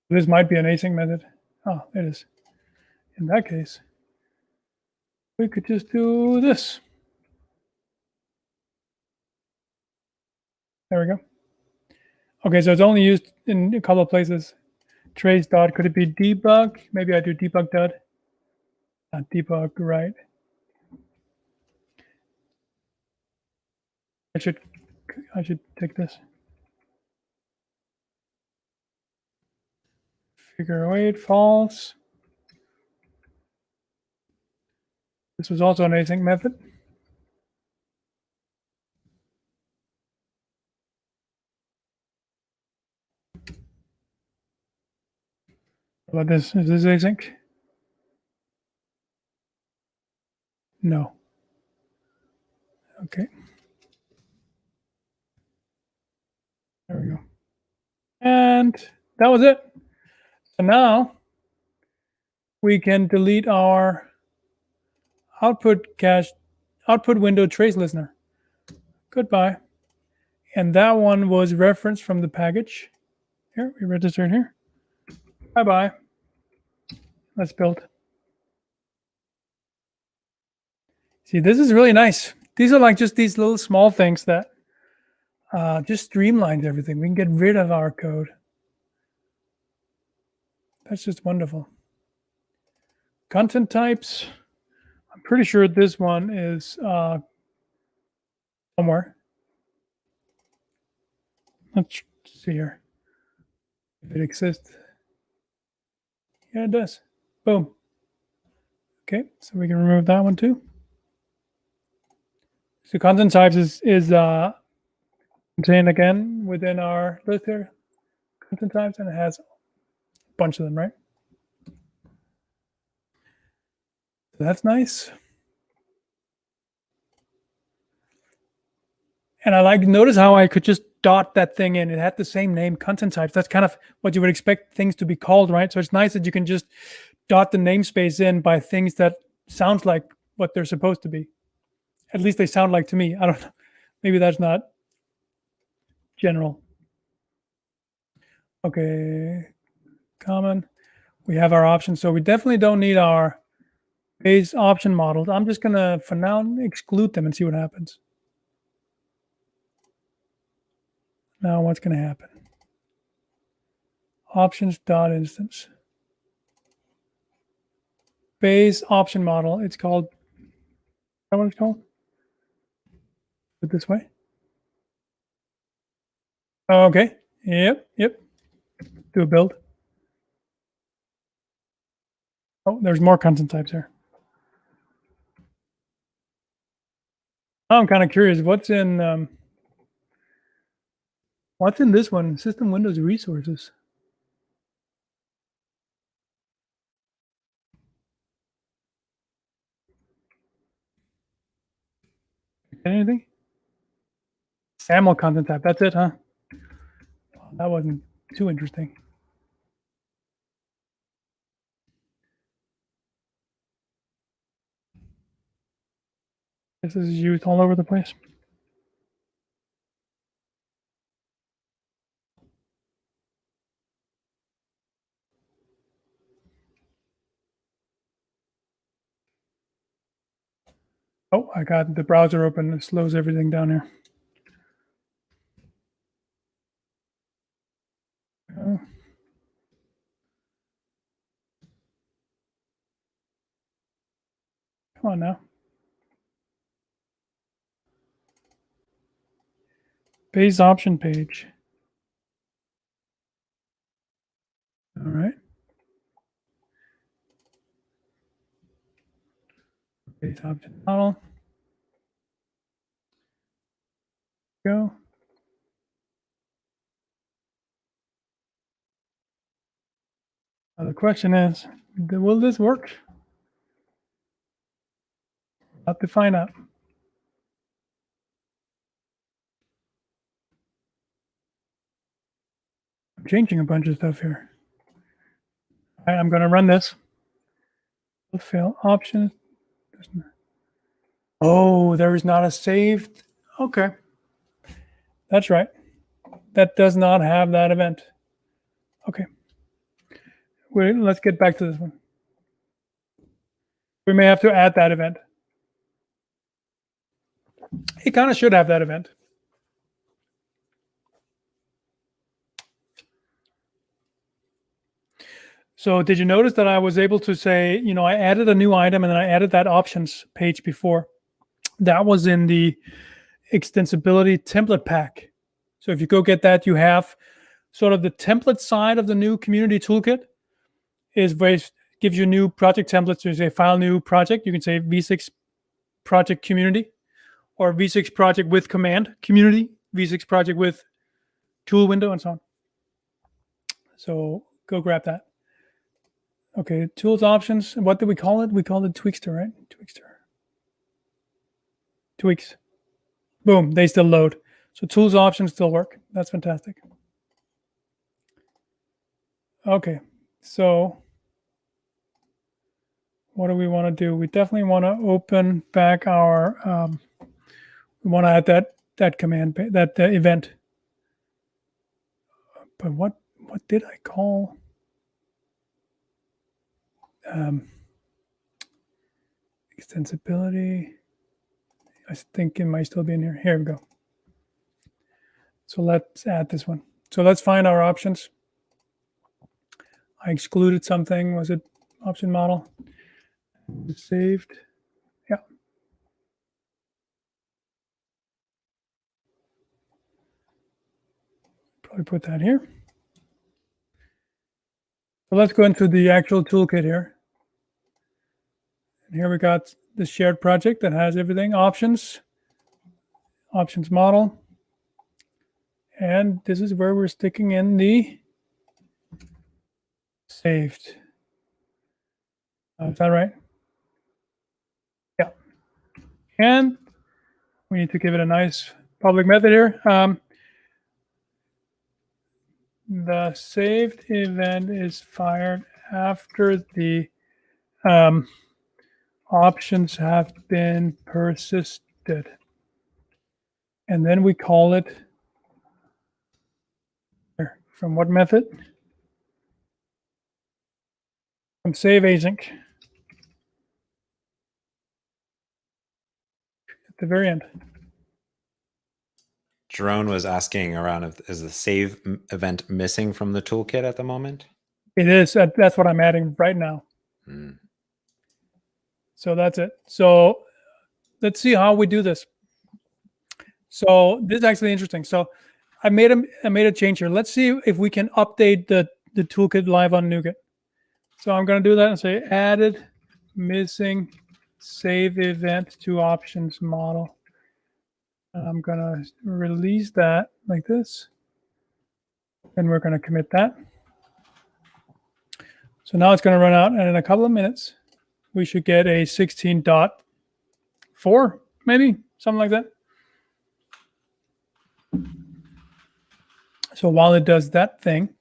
This might be an async method. Oh, it is. In that case, we could just do this. There we go. Okay, so it's only used in a couple of places. Trace dot, could it be debug? Maybe I do debug dot. Debug, right. I should take this. Figure 8, false. This was also an async method. How about this? Is this async? No. Okay. There we go. And that was it. So now we can delete our output window trace listener. Goodbye. And that one was referenced from the package. Here, we registered here. Bye-bye. Let's build. See, this is really nice. These are like just these little small things that just streamlines everything. We can get rid of our code. That's just wonderful. Content types. I'm pretty sure this one is somewhere. Let's see here if it exists. Yeah, it does. Boom. Okay, so we can remove that one too. So content types is contained again within our list here. Content types, and it has a bunch of them, right? So that's nice. And I notice how I could just dot that thing in. It had the same name, content types. That's kind of what you would expect things to be called, right? So it's nice that you can just dot the namespace in by things that sounds like what they're supposed to be. At least they sound like to me. I don't know. Maybe that's not general. Okay, common. We have our options. So we definitely don't need our base option models. I'm just going to, for now, exclude them and see what happens. Now what's going to happen? Options.instance. Base option model. It's called, is that what it's called? Put it this way. Okay. Yep. Do a build. Oh, there's more content types here. I'm kind of curious. What's in this one? System Windows Resources. Anything? SAML content type. That's it, huh? Well, that wasn't too interesting. This is used all over the place. Oh, I got the browser open. It slows everything down here. Come on now. Base option page. All right. Base option model. Go. Now the question is, will this work? Have to find out. I'm changing a bunch of stuff here. All right, I'm going to run this. Fail options. Oh, there is not a saved. Okay. That's right. That does not have that event. Okay. Wait, let's get back to this one. We may have to add that event. It kind of should have that event. So did you notice that I was able to say, I added a new item and then I added that options page before. That was in the extensibility template pack. So if you go get that, you have sort of the template side of the new community toolkit gives you new project templates. So you say file new project. You can say V6 project community or V6 project with command community, V6 project with tool window and so on. So go grab that. Okay, tools options. What do we call it? We call it Tweakster, right? Tweaks. Boom, they still load. So tools options still work. That's fantastic. Okay, so what do we want to do? We definitely want to open back our, we want to add that command, that event. But what did I call? Extensibility. I think it might still be in here. Here we go. So let's add this one. So let's find our options. I excluded something. Was it option model? It's saved. Yeah. Probably put that here. So let's go into the actual toolkit here. And here we got the shared project that has everything. Options model. And this is where we're sticking in the saved. Is that right? Yeah. And we need to give it a nice public method here. The saved event is fired after the options have been persisted. And then we call it from what method? From save async. At the very end. Jerome was asking around if is the save event missing from the toolkit at the moment? It is. That's what I'm adding right now. So that's it. So let's see how we do this. So this is actually interesting. So I made a change here. Let's see if we can update the toolkit live on NuGet. So I'm going to do that and say added missing save event to options model. I'm going to release that like this. And we're going to commit that. So now it's going to run out, and in a couple of minutes, we should get a 16.4, maybe, something like that. So while it does that thing,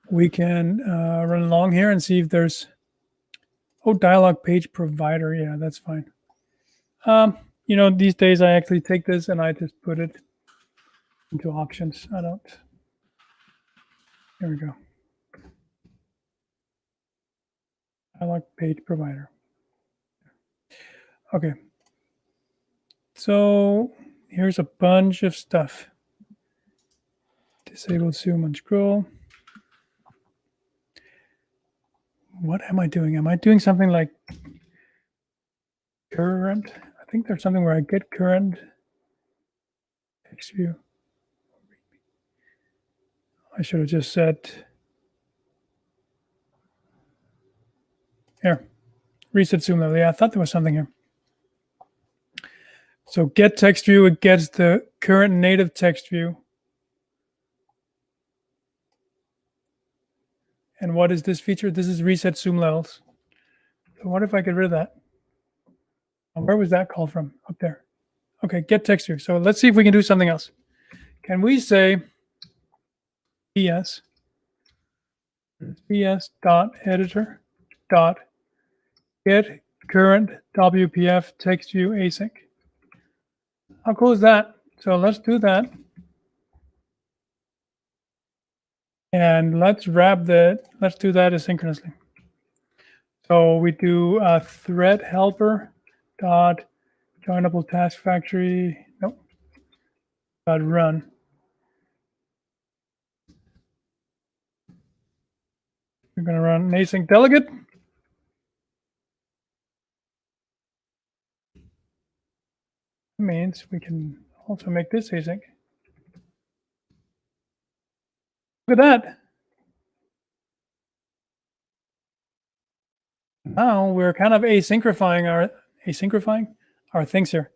we can run along here and see if there's, dialog page provider. Yeah, that's fine. You know, these days I actually take this and I just put it into options. I don't. Here we go. Dialog page provider. Okay. So here's a bunch of stuff. Disable zoom and scroll. What am I doing? Am I doing something like current? I think there's something where I get current text view. I should have just said here, reset zoom level. Yeah, I thought there was something here. So get text view, it gets the current native text view. And what is this feature? This is reset zoom levels. So what if I get rid of that? Where was that called from? Up there. Okay, get text view. So let's see if we can do something else. Can we say dot editor dot get current WPF text view async? How cool is that? So let's do that. And let's do that asynchronously. So we do thread helper dot joinable task factory, dot run. We're going to run an async delegate. That means we can also make this async. Look at that. Now we're kind of asynchronifying our things here.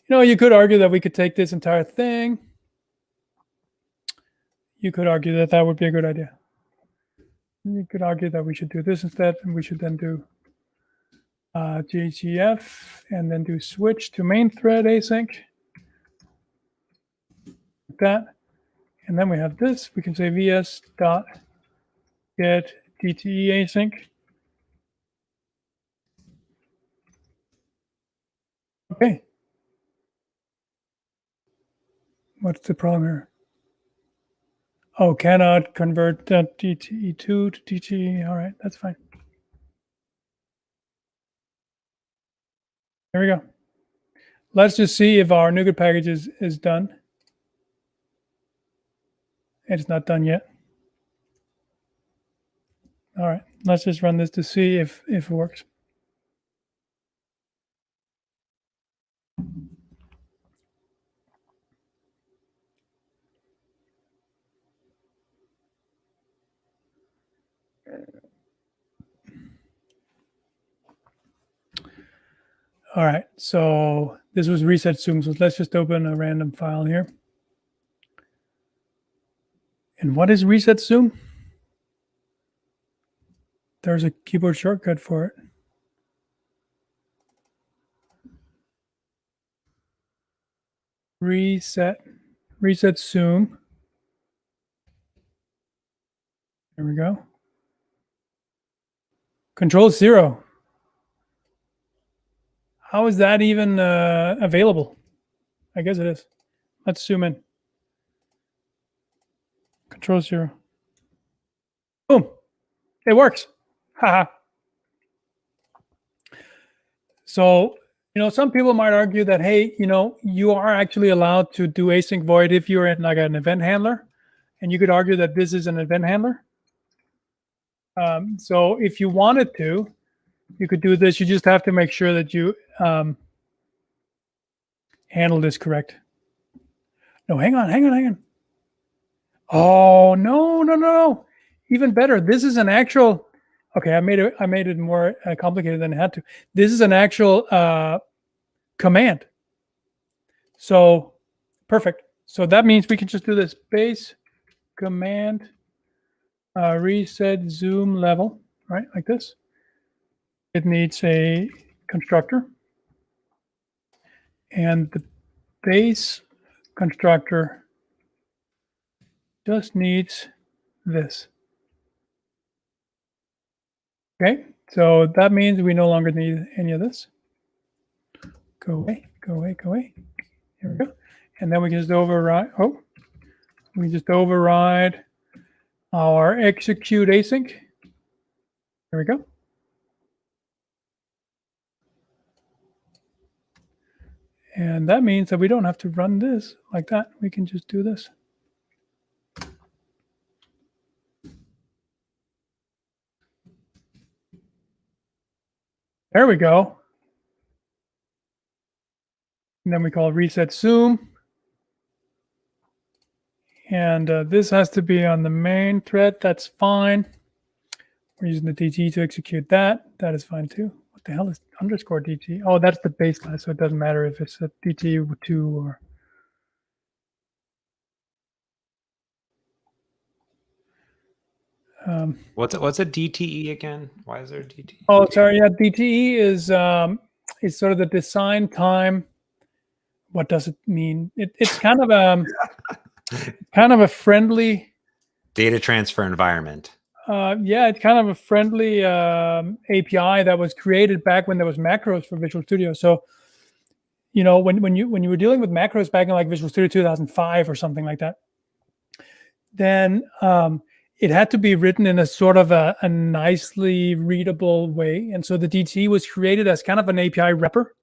You know, you could argue that we could take this entire thing. You could argue that that would be a good idea. You could argue that we should do this instead, and we should then do GGF and then do switch to main thread async. Like that. And then we have this. We can say vs dot get DTE async. Okay. What's the problem here? Oh, cannot convert that DTE2 to DTE. All right, that's fine. There we go. Let's just see if our NuGet package is done. It's not done yet. All right, let's just run this to see if it works. All right, so this was reset zoom. So let's just open a random file here. And what is reset zoom? There's a keyboard shortcut for it. Reset zoom. There we go. Control 0. How is that even available? I guess it is. Let's zoom in. Control 0. Boom. It works. Haha. So Some people might argue that, hey, you are actually allowed to do async void if you're in like an event handler, and you could argue that this is an event handler. So if you wanted to, you could do this. You just have to make sure that you handle this correct. No, hang on. Oh, no. Even better. This is an actual. Okay, I made it more complicated than it had to. This is an actual command. So perfect. So that means we can just do this base command reset zoom level, right? Like this. It needs a constructor, and the base constructor just needs this. Okay, so that means we no longer need any of this. Go away. Here we go. And then we can just override. Oh, we just override our execute async. There we go. And that means that we don't have to run this like that. We can just do this. There we go. And then we call reset zoom. And this has to be on the main thread. That's fine. We're using the DT to execute that. That is fine too. What the hell is underscore DT? Oh, that's the base class, so it doesn't matter if it's a DT2 or. What's a DTE again? Why is there a DTE? Oh, sorry. Yeah, DTE is sort of the design time. What does it mean? It's kind of a friendly Data transfer environment. Yeah, it's kind of a friendly API that was created back when there was macros for Visual Studio. So, when you were dealing with macros back in like Visual Studio 2005 or something like that, then it had to be written in a sort of a nicely readable way. And so the DT was created as kind of an API wrapper,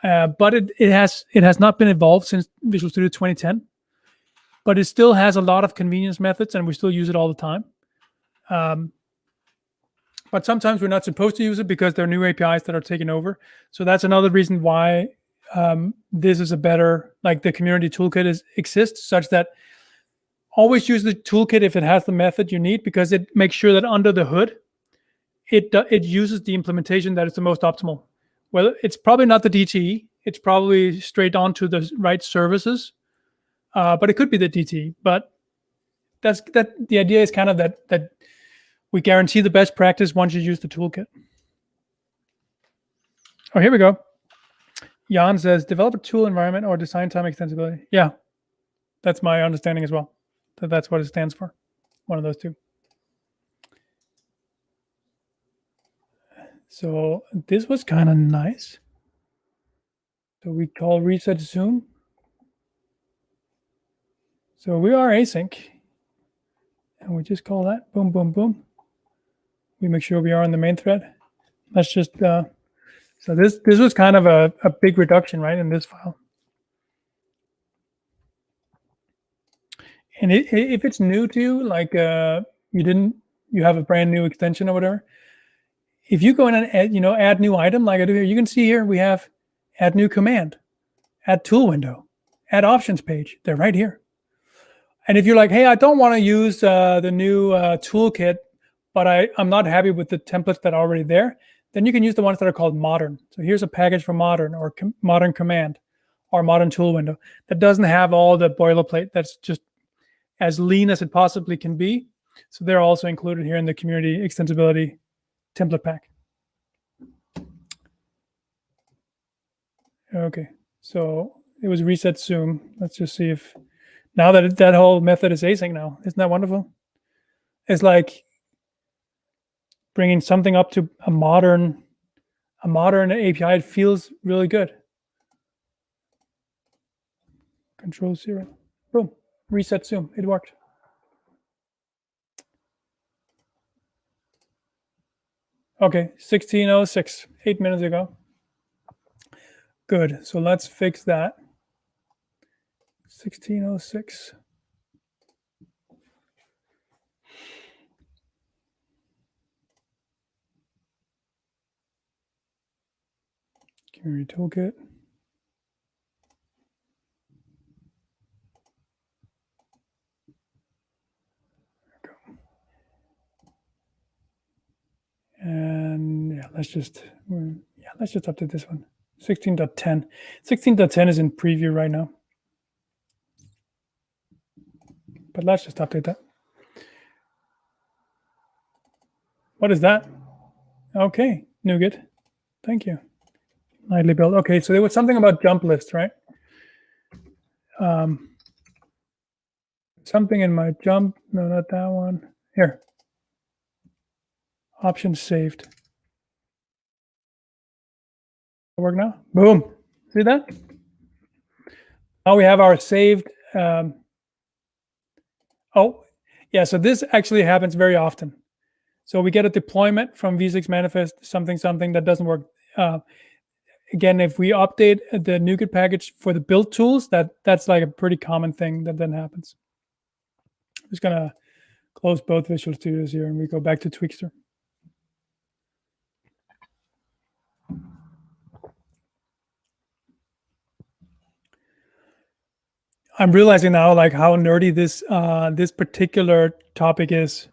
but it has not been evolved since Visual Studio 2010. But it still has a lot of convenience methods, and we still use it all the time. But sometimes we're not supposed to use it because there are new APIs that are taking over. So that's another reason why this is a better, like the community toolkit exists, such that always use the toolkit if it has the method you need, because it makes sure that under the hood, it uses the implementation that is the most optimal. Well, it's probably not the DTE. It's probably straight on to the right services, but it could be the DTE. But the idea is kind of that we guarantee the best practice once you use the toolkit. Oh, here we go. Jan says, develop a tool environment or design time extensibility. Yeah, that's my understanding as well. That's what it stands for. One of those two. So this was kind of nice. So we call reset zoom. So we are async. And we just call that boom, boom, boom. We make sure we are on the main thread. Let's just, so this was kind of a big reduction, right, in this file. And if it's new to you, like you have a brand new extension or whatever, if you go in and add new item like I do here, you can see here we have add new command, add tool window, add options page. They're right here. And if you're like, hey, I don't want to use the new toolkit, but I'm not happy with the templates that are already there, then you can use the ones that are called modern. So here's a package for modern or modern command or modern tool window that doesn't have all the boilerplate. That's just as lean as it possibly can be. So they're also included here in the community extensibility template pack. Okay, so it was reset zoom. Let's just see if now that whole method is async now. Isn't that wonderful? It's like bringing something up to a modern API. It feels really good. Control 0. Boom. Reset zoom. It worked. Okay, 16:06, 8 minutes ago. Good. So let's fix that. 1606. Community toolkit. And yeah, let's just update this one. 16.10. 16.10 is in preview right now. But let's just update that. What is that? Okay, NuGet. Thank you. Nightly build. Okay, so there was something about jump list, right? Something in my jump. No, not that one. Here. Options saved. Work now? Boom. See that? Now we have our saved. Oh, yeah. So this actually happens very often. So we get a deployment from v6 manifest something that doesn't work. Again, if we update the NuGet package for the build tools, that's like a pretty common thing that then happens. I'm just gonna close both Visual Studios here, and we go back to Twixtor. I'm realizing now, like, how nerdy this this particular topic is.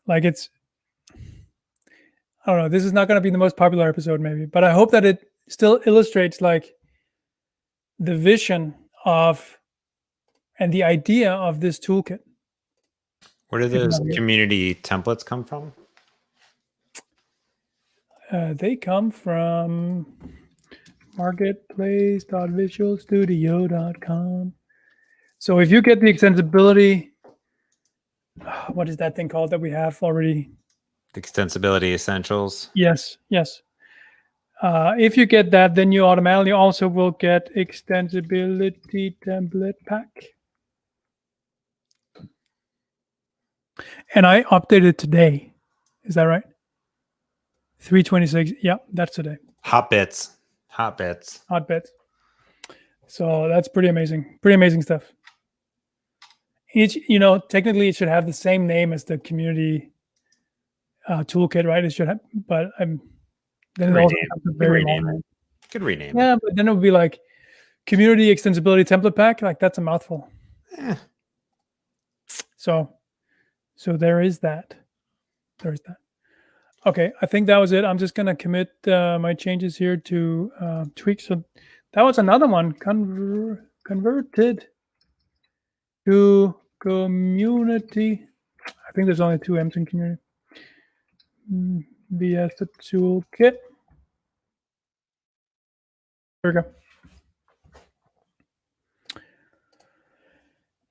Like, it's, I don't know, this is not going to be the most popular episode, maybe, but I hope that it still illustrates like the vision of and the idea of this toolkit. Where do those community templates come from? They come from marketplace.visualstudio.com. So if you get the extensibility, what is that thing called that we have already? The extensibility essentials. Yes. If you get that, then you automatically also will get extensibility template pack. And I updated today. Is that right? 326. Yeah, that's today. Hot bits. So that's pretty amazing. Pretty amazing stuff. Each, technically it should have the same name as the community toolkit, right? It should have, but then it also has a very long name. Could rename it. Yeah, but then it would be like community extensibility template pack. Like, that's a mouthful. So there is that. Okay, I think that was it. I'm just gonna commit my changes here to tweak. So that was another one converted to community. I think there's only 2 M's in community. VS the toolkit. There we go.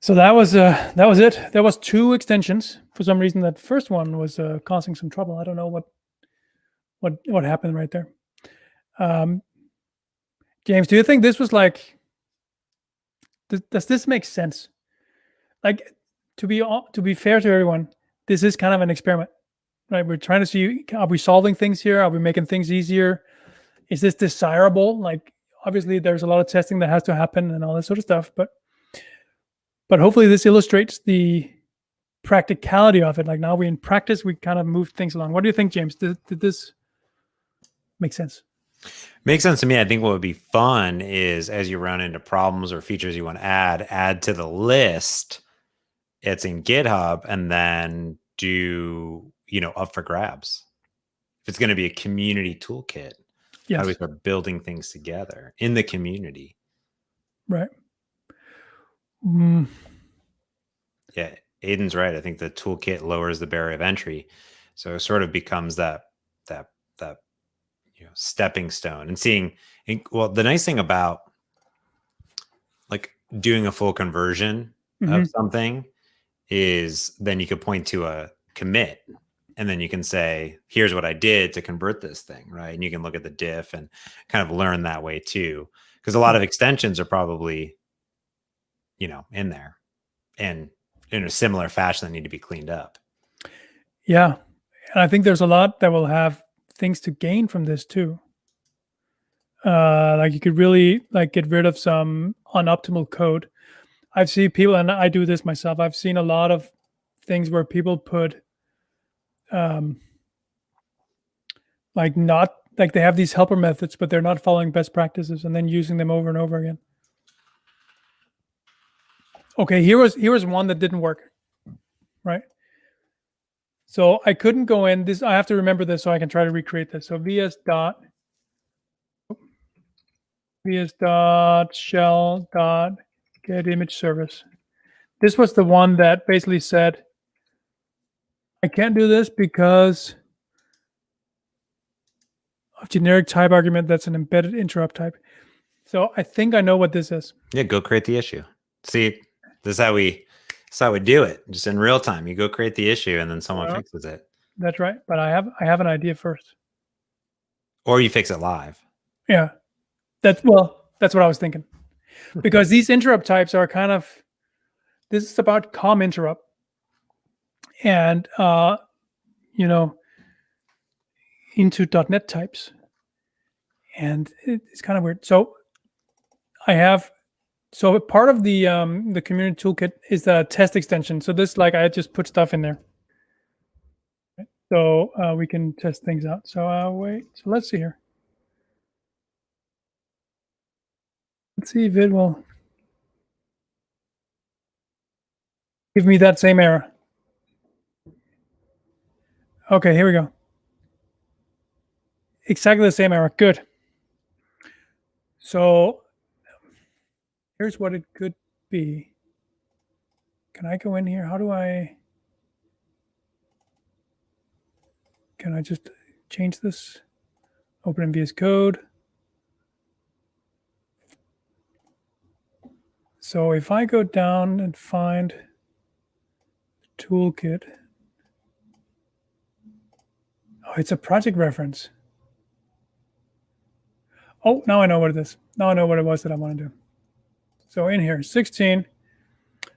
So that was it. There was 2 extensions. For some reason, that first one was causing some trouble. I don't know what happened right there. James, do you think this was like? Does this make sense? Like, to be fair to everyone, this is kind of an experiment, right? We're trying to see, are we solving things here? Are we making things easier? Is this desirable? Like, obviously, there's a lot of testing that has to happen and all that sort of stuff, but hopefully this illustrates the practicality of it. Like, now we in practice, we kind of moved things along. What do you think, James? Did this make sense? Makes sense to me. I think what would be fun is, as you run into problems or features you want to add to the list. It's in GitHub, and then do, up for grabs. If it's going to be a community toolkit, how do we start building things together in the community? Right. Yeah, Aiden's right. I think the toolkit lowers the barrier of entry, so it sort of becomes that stepping stone. And seeing, well, the nice thing about like doing a full conversion of something is then you could point to a commit, and then you can say, here's what I did to convert this thing, right? And you can look at the diff and kind of learn that way too, because a lot of extensions are probably in there and in a similar fashion that need to be cleaned up. Yeah, and I think there's a lot that will have things to gain from this too. Like you could really like get rid of some unoptimal code. I've seen people, and I do this myself. I've seen a lot of things where people put like not like they have these helper methods, but they're not following best practices and then using them over and over again. Okay, here was one that didn't work, right? So I couldn't go in this. I have to remember this so I can try to recreate this. So vs.shell.get image service. This was the one that basically said, I can't do this because of generic type argument that's an embedded interrupt type. So I think I know what this is. Yeah, go create the issue. See, this is how we do it. Just in real time. You go create the issue and then someone fixes it. That's right. But I have an idea first. Or you fix it live. Yeah. That's what I was thinking. Because these interrupt types are kind of, this is about com interrupt. And into .NET types. And it's kind of weird. So part of the community toolkit is the test extension. So this, like, I just put stuff in there. So we can test things out. So wait, so let's see here. Let's see if it will give me that same error. Okay, here we go. Exactly the same error. Good. So here's what it could be. Can I go in here? Can I just change this? Open in VS Code. So if I go down and find Toolkit, oh, it's a project reference. Oh, now I know what it is. Now I know what it was that I want to do. So in here, 16.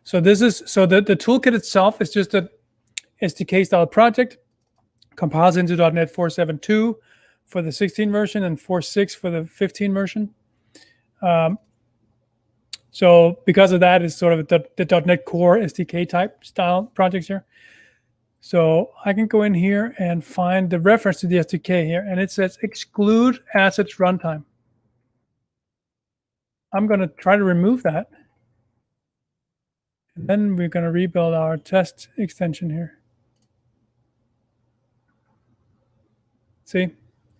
So this is, so the toolkit itself is just a SDK style project, compiles into .NET 4.7.2 for the 16 version and 4.6 for the 15 version. So because of that, it's sort of the .NET Core SDK type style projects here. So I can go in here and find the reference to the SDK here, and it says exclude assets runtime. I'm going to try to remove that. And then we're going to rebuild our test extension here. See,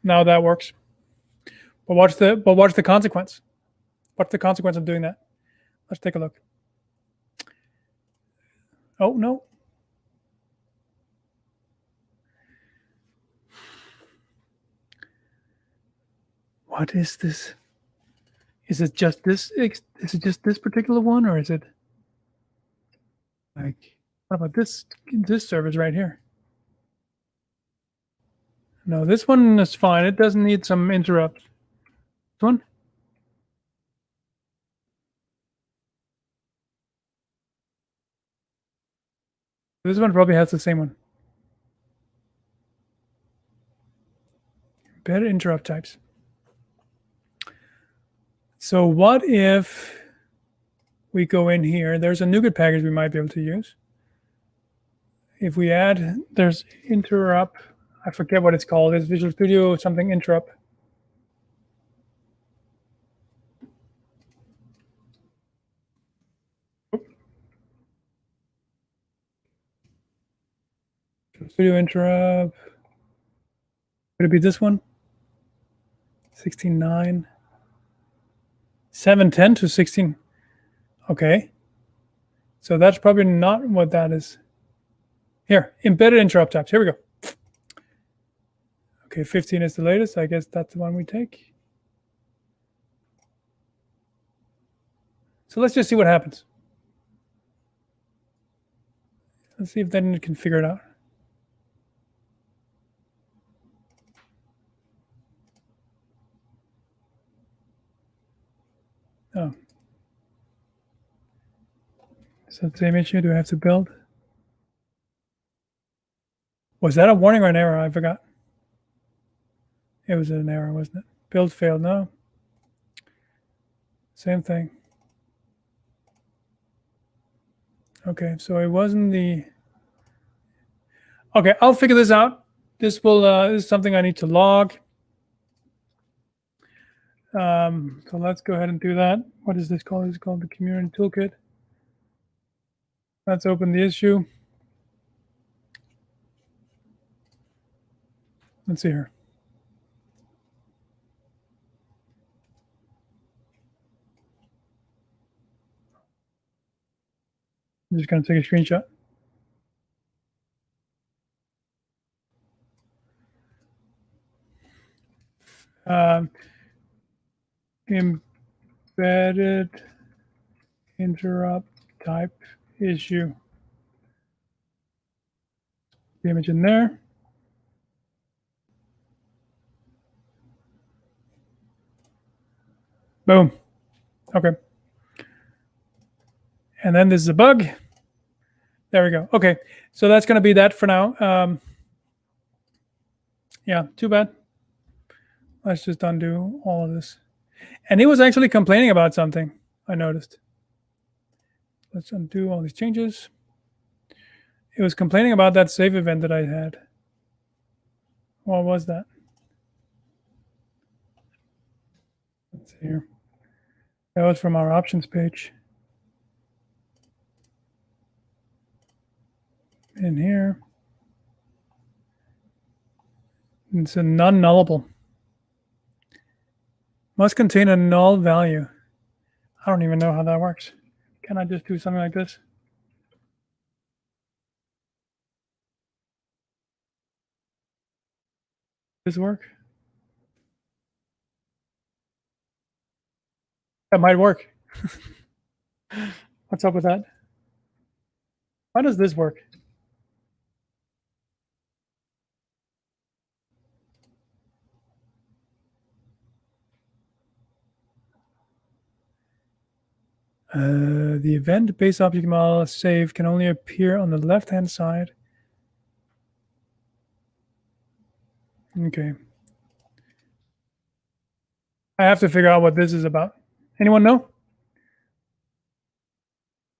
now that works. But watch the consequence. What's the consequence of doing that? Let's take a look. Oh, no. What is this? Is it just this? Is it just this particular one, or is it like, what about this service right here? No, this one is fine. It doesn't need some interrupts. This one? This one probably has the same one. Better interrupt types. So what if we go in here? There's a NuGet package we might be able to use. If we add, there's Interop. I forget what it's called. It's Visual Studio something Interop. Studio Interop. Could it be this one? 16.9. 7.10 to 16. Okay. So that's probably not what that is. Here, embedded interrupt types. Here we go. Okay, 15 is the latest. I guess that's the one we take. So let's just see what happens. Let's see if then it can figure it out. Oh. So the same issue, do I have to build? Was that a warning or an error? I forgot. It was an error, wasn't it? Build failed, no. Same thing. Okay, so it wasn't the. Okay, I'll figure this out. This will this is something I need to log. So let's go ahead and do that. What is this called? It's called the Community Toolkit. Let's open the issue. Let's see here. I'm just going to take a screenshot. Embedded interrupt type issue. The image in there. Boom. Okay. And then this is a bug. There we go. Okay. So that's going to be that for now. Yeah, too bad. Let's just undo all of this. And it was actually complaining about something, I noticed. Let's undo all these changes. It was complaining about that save event that I had. What was that? Let's see here. That was from our options page. In here. It's a non-nullable. Must contain a null value. I don't even know how that works. Can I just do something like this? Does this work? That might work. What's up with that? How does this work? The event-based object model save can only appear on the left-hand side. Okay. I have to figure out what this is about. Anyone know?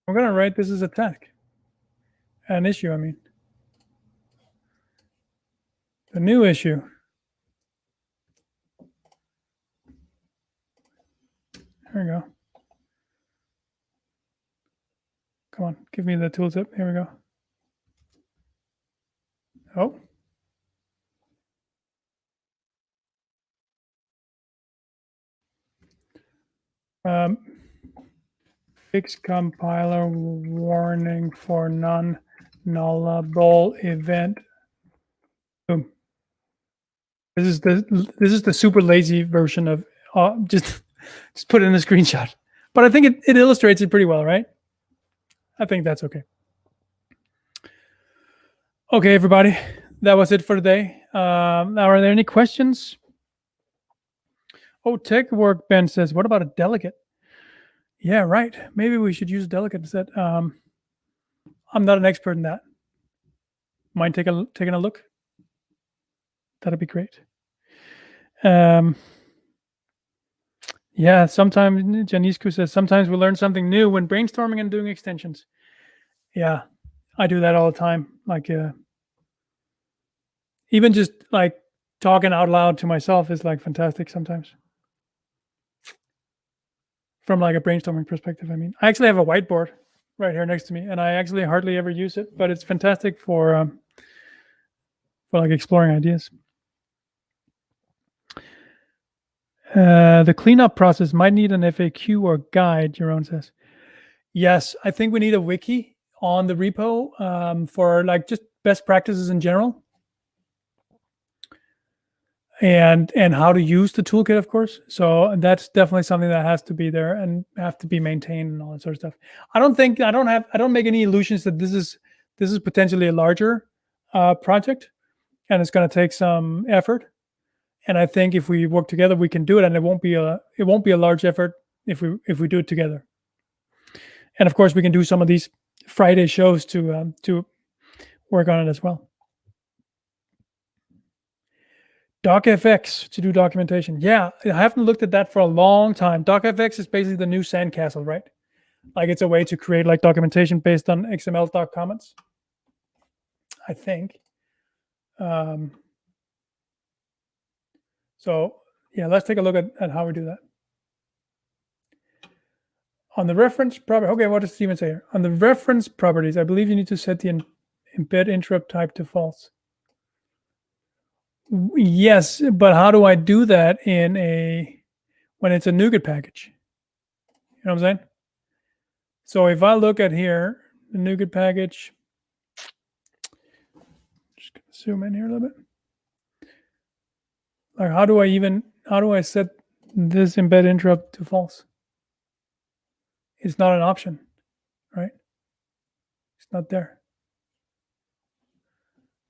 I'm going to write this as a task. An issue, I mean. The new issue. There we go. Come on, give me the tooltip. Here we go. Oh. Fix compiler warning for non-nullable event. Boom. This is the super lazy version of just put in a screenshot. But I think it illustrates it pretty well, right? I think that's okay. Okay, everybody, that was it for today. Now, are there any questions? Oh, Tech Workbench says, what about a delegate? Yeah, right. Maybe we should use delegate instead. I'm not an expert in that. Mind taking a look? That'd be great. Yeah, sometimes Janisku says, sometimes we learn something new when brainstorming and doing extensions. Yeah, I do that all the time. Like, even just like talking out loud to myself is like fantastic sometimes. From like a brainstorming perspective, I mean, I actually have a whiteboard right here next to me, and I actually hardly ever use it, but it's fantastic for like exploring ideas. The cleanup process might need an FAQ or guide, Jeroen says. Yes, I think we need a wiki on the repo for like just best practices in general. And how to use the toolkit, of course. So that's definitely something that has to be there and have to be maintained and all that sort of stuff. I don't make any illusions that this is potentially a larger project, and it's going to take some effort. And I think if we work together, we can do it, and it won't be a large effort if we do it together. And of course, we can do some of these Friday shows to work on it as well. DocFX to do documentation. Yeah, I haven't looked at that for a long time. DocFX is basically the new Sandcastle, right? Like it's a way to create like documentation based on XML doc comments, I think. So yeah, let's take a look at how we do that. On the reference property, okay, what does Steven say here? On the reference properties, I believe you need to set the embed interrupt type to false. Yes, but how do I do that when it's a NuGet package? You know what I'm saying? So if I look at here, the NuGet package, just gonna zoom in here a little bit. Like how do I set this embed interrupt to false? It's not an option, right? It's not there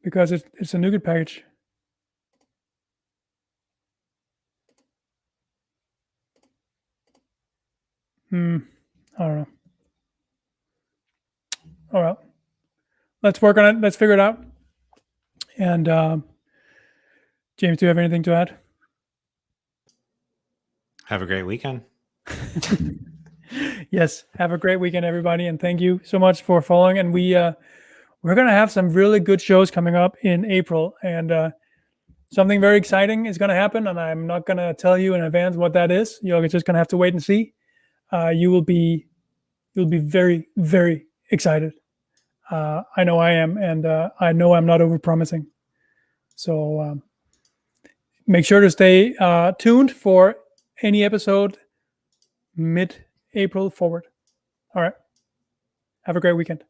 because it's a NuGet package. I don't know. All right, let's work on it. Let's figure it out. And James, do you have anything to add? Have a great weekend. Yes, have a great weekend, everybody, and thank you so much for following. And we're gonna have some really good shows coming up in April, and something very exciting is gonna happen. And I'm not gonna tell you in advance what that is. You're just gonna have to wait and see. You'll be very, very excited. I know I am, and I know I'm not overpromising. So make sure to stay tuned for any episode mid-April forward. All right. Have a great weekend.